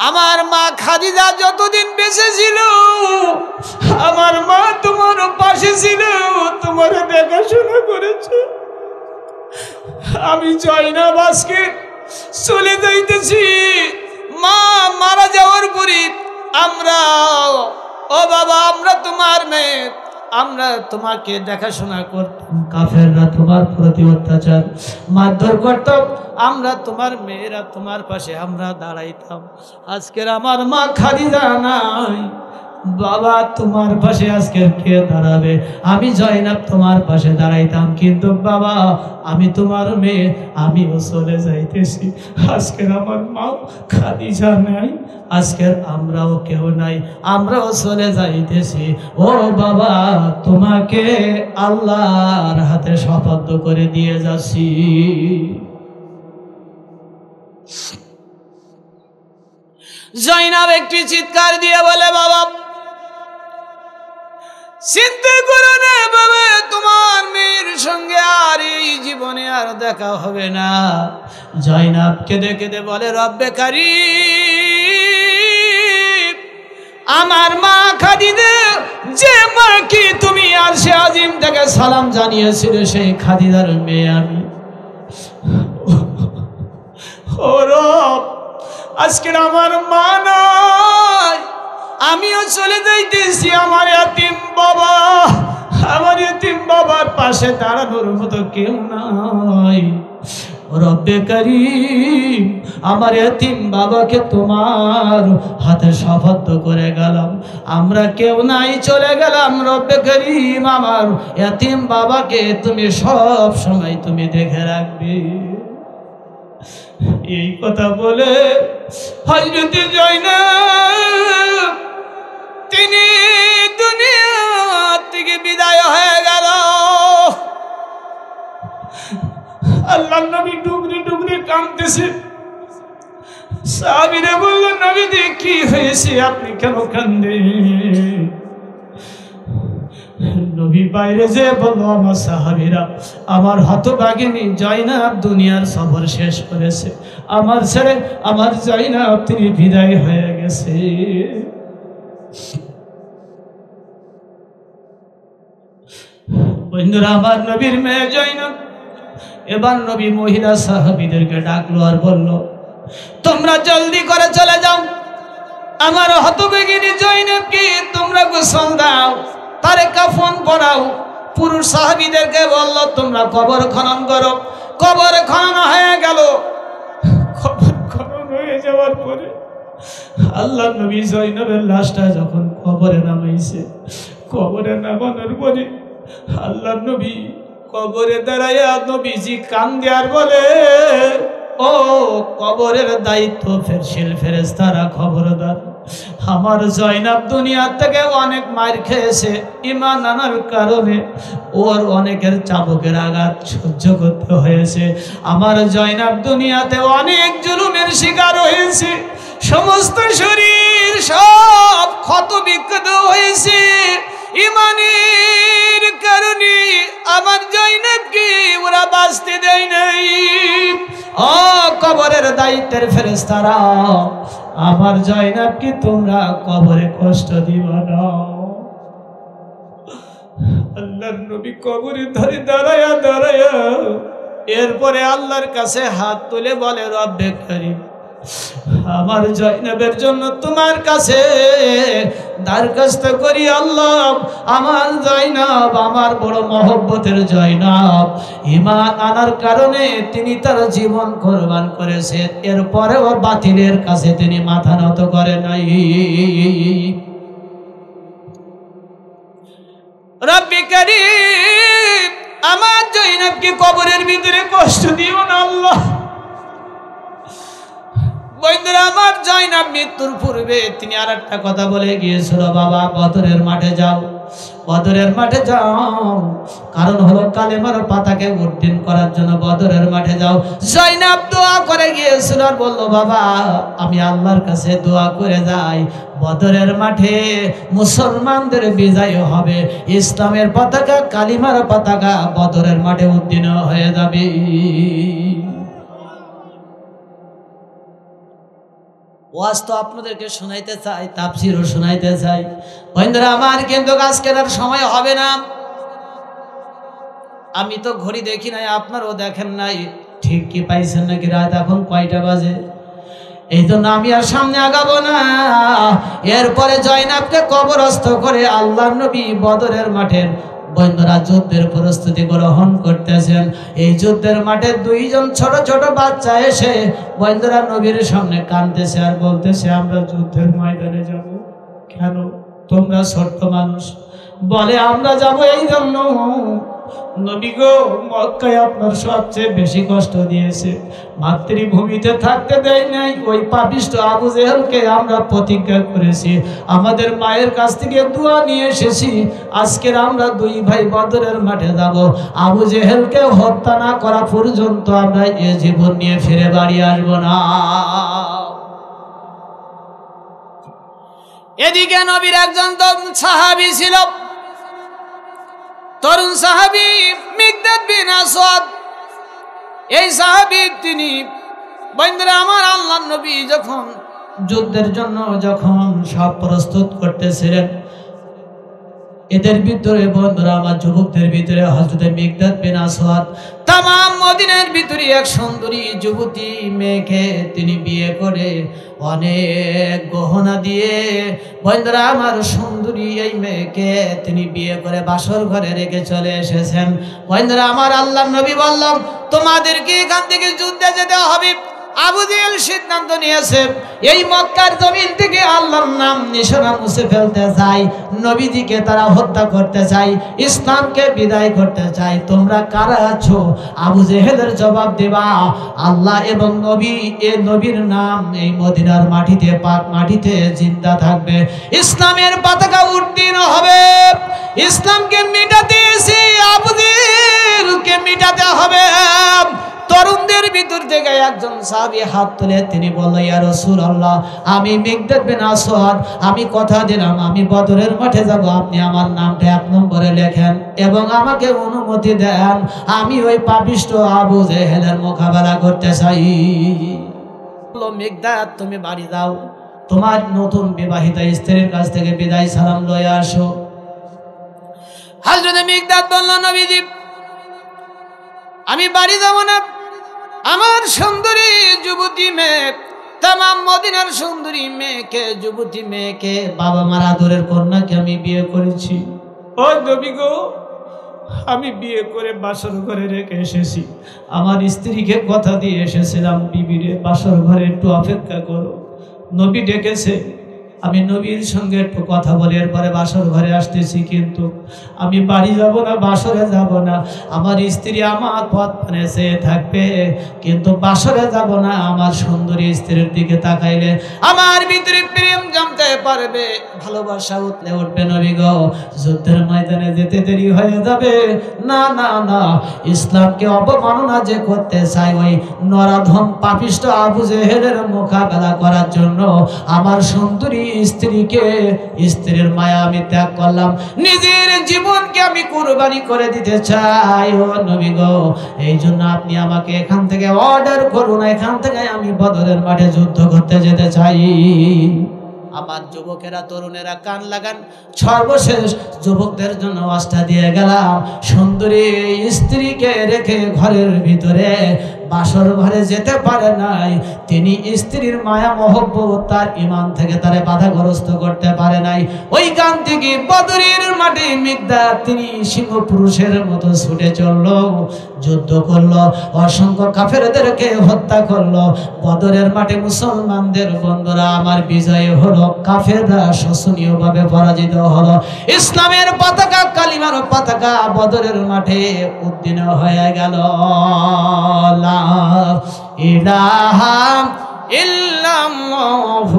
আমার মা খাদিজা যতদিন বেঁচে ছিল আমার মা তোমার পাশে ছিল, তোমার দেখাশোনা করেছে। আমি জয়নাব আজকে চলে যাইতেছি, মা মারা যাওয়ার পরে আমরা, ও বাবা আমরা তোমার মেয়ে, আমরা তোমাকে দেখাশোনা করতাম, কাফেররা তোমার প্রতি অত্যাচার মারধর করতাম, আমরা তোমার মেয়েরা তোমার পাশে আমরা দাঁড়াইতাম। আজকের আমার মা খাদিজা নাই, বাবা তোমার পাশে আজকে কে দাঁড়াবে? আমি জয়নাব তোমার পাশে দাঁড়াইতাম, কিন্তু বাবা আমি তোমার মেয়ে, আমিও চলে যাইতেছি। আজকের আমার মা খাদিজা নাই, আজকের আমরাও কেউ নাই, আমরাও চলে যাইতেছি। ও বাবা তোমাকে আল্লাহর হাতে শপথ করে দিয়ে যাচ্ছি। জয়নাব একটি চিৎকার দিয়ে বলে, বাবা চিন্তা করো না বাবা, তোমার মেয়ের সঙ্গে আর এই জীবনে আর দেখা হবে না। জয়নাব কেঁদে কেঁদে বলে, রব্বে কারীম, আমার মা খাদিজা, যে মা কি তুমি আরশে আজিম থেকে সালাম জানিয়েছিল, সেই খাদিজার মেয়ে আমি। ও রব, আজকে আমার মা নাই, আমিও চলে যাইতেছি। আমার এতিম বাবা, আমার এতিম বাবার পাশে দাঁড়ানোর মতো কেউ নাই। রব্বে কারীম, আমার এতিম বাবাকে তোমার হাতে সুপুর্দ করে গেলাম, আমরা কেউ নাই, চলে গেলাম। রব্বে কারীম, আমার এতিম বাবাকে তুমি সব সময় তুমি দেখে রাখবে। এই কথা বলে হযরত জয়নব তিনি দুনিয়া থেকে বিদায় হয়ে গেল। আল্লাহর নবী ডুগরি ডুগরি কাঁদতেছে। সাহাবীরা বলল, নবী কি হয়েছে, আপনি কেন কাঁদেন? নবী বাইরে যে বলল, আমার সাহাবীরা, আমার হতভাগিনী জয়নব দুনিয়ার সফর শেষ করেছে, আমার ছেড়ে আমার জয়নব তিনি বিদায় হয়ে গেছে। বন্ধুরা, আমার নবীর মেয়ে জয়নব এবার নবী মহিলা সাহাবীদেরকে ডাকলো আর বলল, তোমরা জলদি করে চলে যাও, আমার হতভাগিনী জয়নবকে তোমরা গোসল দাও, তারে কাফন পরাও। পুরুষ সাহাবীদেরকে বলল, তোমরা কবর খনন করো। কবর খনন হয়ে গেল। কবর খনন হয়ে যাওয়ার পরে আল্লাহর নবী জয়নবের লাশটা যখন কবরে নামাইছে, কবরে নামানোর পরে আল্লাহর নবী কবরে দাঁড়াইয়া নবীজি কান্দে আর বলে, ও কবরের দায়িত্ব ফেরেশতারা, খবরদার, আমার জয়নব দুনিয়া থেকে অনেক মার খেয়েছে, ঈমান আনার কারণে ওর অনেকের চাবুকের আঘাত সহ্য করতে হয়েছে। আমার জয়নব দুনিয়াতে অনেক জুলুমের শিকার হয়েছে, সমস্ত শরীর সব ক্ষত বিক্ষত হয়েছে। ঈমানের কারণে আমার জয়নবকে ওরা বাঁচতে দেয় নাই। ও কবরের দায়িত্বের ফেরেশতারা, আমার জয়নবকে তোমরা কবরে কষ্ট দিবা না। আল্লাহর নবী কবরে ধরে দাঁড়ায়া দাঁড়ায়া এরপরে আল্লাহর কাছে হাত তুলে বলে, রব্বে কারীম, আমার জয়নবের জন্য তোমার কাছে দরখাস্ত করি, আল্লাহ, আমার জয়নব আমার বড় মহব্বতের জয়নব, ঈমান আনার কারণে তিনি তার জীবন কোরবান করেছে, এরপরেও বাতিলের কাছে তিনি মাথা নত করে নাই। রব্বে কারীম, আমার জয়নবকে কবরের ভিতরে কষ্ট দিও না আল্লাহ। বন্ধুরা, আমার জয়নব মৃত্যুর পূর্বে তিনি আর একটা কথা বলে গিয়েছিল, বাবা বদরের মাঠে যাও, বদরের মাঠে যাও, কারণ হলো কালেমার পাতাকে উড্ডীন করার জন্য বদরের মাঠে যাও। জয়নব দোয়া করে গিয়েছিল আর বলল, বাবা আমি আল্লাহর কাছে দোয়া করে যাই, বদরের মাঠে মুসলমানদের বিজয় হবে, ইসলামের পতাকা, কালিমার পতাকা বদরের মাঠে উড্ডীন হয়ে যাবে। ওয়াজ তো আপনাদেরকে শোনাইতে চাই, তাফসীরও শোনাইতে চাই। বন্ধুরা আমার, কিন্তু আজকের আর সময় হবে না। আমি তো ঘড়ি দেখি নাই, আপনারাও দেখেন নাই, ঠিক কি পাইছেন নাকি? রাত এখন কয়টা বাজে? এই জন্য আমি আর সামনে আগাবো না। এরপরে জয়নবকে কবরস্থ করে আল্লাহর নবী বদরের মাঠের বন্ধুরা যুদ্ধের প্রস্তুতি গ্রহণ করতেছেন। এই যুদ্ধের মাঠে দুইজন ছোট ছোট বাচ্চা এসে বন্ধুরা নবীর সামনে কাঁদতেছে আর বলতেছে, আমরা যুদ্ধের ময়দানে যাব। কেন? তোমরা ছোট্ট মানুষ। বলে, আমরা যাব এই জন্য, নবী গো, মক্কায় আপনার সবচেয়ে বেশি কষ্ট দিয়েছে, মাতৃভূমিতে থাকতে দেয় নাই। ওই পাপিষ্ঠ আবু জেহেলকে আমরা প্রতিজ্ঞা করেছি, আমাদের মায়ের কাছ থেকে দোয়া নিয়ে এসেছি, আজকের আমরা দুই ভাই বদরের মাঠে যাব, আবু জেহেলকে হত্যা না করা পর্যন্ত আমরা এ জীবন নিয়ে ফিরে বাড়ি আসবো না। এদিকে নবীর একজন সাহাবী ছিল, তরুণ সাহাবী মিকদাদ বিন আসওয়াদ। এই সাহাবী তিনি বন্ধুরা আমার আল্লাহর নবী যখন যুদ্ধের জন্য যখন সব প্রস্তুত করতেছিলেন, এদের ভিতরে বন্ধুরা আমার যুবকদের ভিতরে হযরত মিকদাদ বিন আসওয়াদ তাম মদিনার ভিতরে এক সুন্দরী যুবতী মেয়েকে তিনি বিয়ে করে অনেক গহনা দিয়ে বন্ধুরা আমার সুন্দরী এই মেয়েকে তিনি বিয়ে করে বাসর ঘরে রেখে চলে এসেছেন। বন্ধুরা আমার আল্লাহর নবী বললাম তোমাদেরকে এখান থেকে যুদ্ধে যেতে হবে। আবু জেহেল সিদ্ধান্ত নিয়েছে এই মক্কার জমিন থেকে আল্লাহর নাম নিশানা মুছে ফেলতে চাই, নবীজিকে তারা হত্যা করতে চাই, ইসলামকে বিদায় করতে চাই। তোমরা কারা আছো? আবু জেহেলের জবাব দেবা আল্লাহ এবং নবী, এ নবীর নাম এই মদিনার মাটিতে জিন্দা থাকবে, ইসলামের পতাকা উড্ডীন হবে। ইসলামকে মিটাতে এসে আবু জেহেলকে মিটাতে হবে। তরুণদের ভিতর থেকে একজন সাহাবী হাত তুলে তিনি বলল ইয়া রাসূলুল্লাহ আমি মিকদাদ বিন আসওয়াদ, আমি কথা দিলাম আমি বদরের মাঠে যাব, আপনি আমার নামটা 1 নম্বরে লেখেন এবং আমাকে অনুমতি দেন, আমি ওই পাপিষ্ঠ আবু জেহেলের মোকাবেলা করতে চাই। বলল মিকদাদ তুমি বাড়ি যাও, তোমার নতুন বিবাহিত স্ত্রীর কাছ থেকে বিদায় সালাম লয়ে আসো। হযরত মিকদাদ বলল নবীজি আমি বাড়ি যাব না, আমার সুন্দরী যুবতী মেয়ে তাম মদিনার সুন্দরী মেয়েকে যুবতী মেয়েকে বাবা মার আদরের কন্যাকে আমি বিয়ে করেছি। ও নবী গো আমি বিয়ে করে বাসর ঘরে রেখে এসেছি, আমার স্ত্রীকে কথা দিয়ে এসেছিলাম বিবিরে বাসর ঘরে একটু অপেক্ষা করো। নবী ডেকেছে, আমি নবীর সঙ্গে একটু কথা বলে এরপরে বাসর ঘরে আসতেছি, কিন্তু আমি বাড়ি যাব না, বাসরে যাব না। আমার স্ত্রী আমার পথ পানে চেয়ে থাকবে, কিন্তু বাসরে যাব না। আমার সুন্দরী স্ত্রীর দিকে তাকাইলে আমার ভিতরে প্রেম জমতে পারবে, ভালোবাসা উঠলে উঠবে। নবী গো যুদ্ধের ময়দানে যেতে দেরি হয়ে যাবে। না না না, ইসলামকে অবমাননা যে করতে চাই ওই নরাধম পাপিষ্ঠ আবু জেহেলের মোকাবেলা করার জন্য আমার সুন্দরী স্ত্রীর মায়া আমি ত্যাগ করলাম, নিজের জীবনকে আমি কুরবানি করে দিতে চাই। ও নবী গো এই জন্য আপনি আমাকে এখান থেকে অর্ডার করুন, এখান থেকে আমি বদরের মাঠে যুদ্ধ করতে যেতে চাই। আমার যুবকেরা তরুণেরা কান লাগান, সর্বশেষ যুবকদের জন্য ওয়াজটা দিয়ে গেলাম। সুন্দরী স্ত্রীকে রেখে ঘরের ভিতরে বাসর ঘরে যেতে পারে নাই, তিনি স্ত্রীর মায়া মহব্বত তার ঈমান থেকে তারে বাধাগ্রস্ত করতে পারে নাই। ওই গান থেকে বদরের মাঠে মিকদাদ তিনি সিংহ পুরুষের মতো ছুটে চললো, যুদ্ধ করলো, অসংখ্য কাফেরদেরকে হত্যা করলো। বদরের মাঠে মুসলমানদের বন্ধুরা আমার বিজয় হলো, কাফেররা শোচনীয়ভাবে পরাজিত হলো। ইসলামের পতাকা কালিমার পতাকা বদরের মাঠে উদ্দিন হয়ে গেল। লা ইলাহা ইল্লাল্লাহু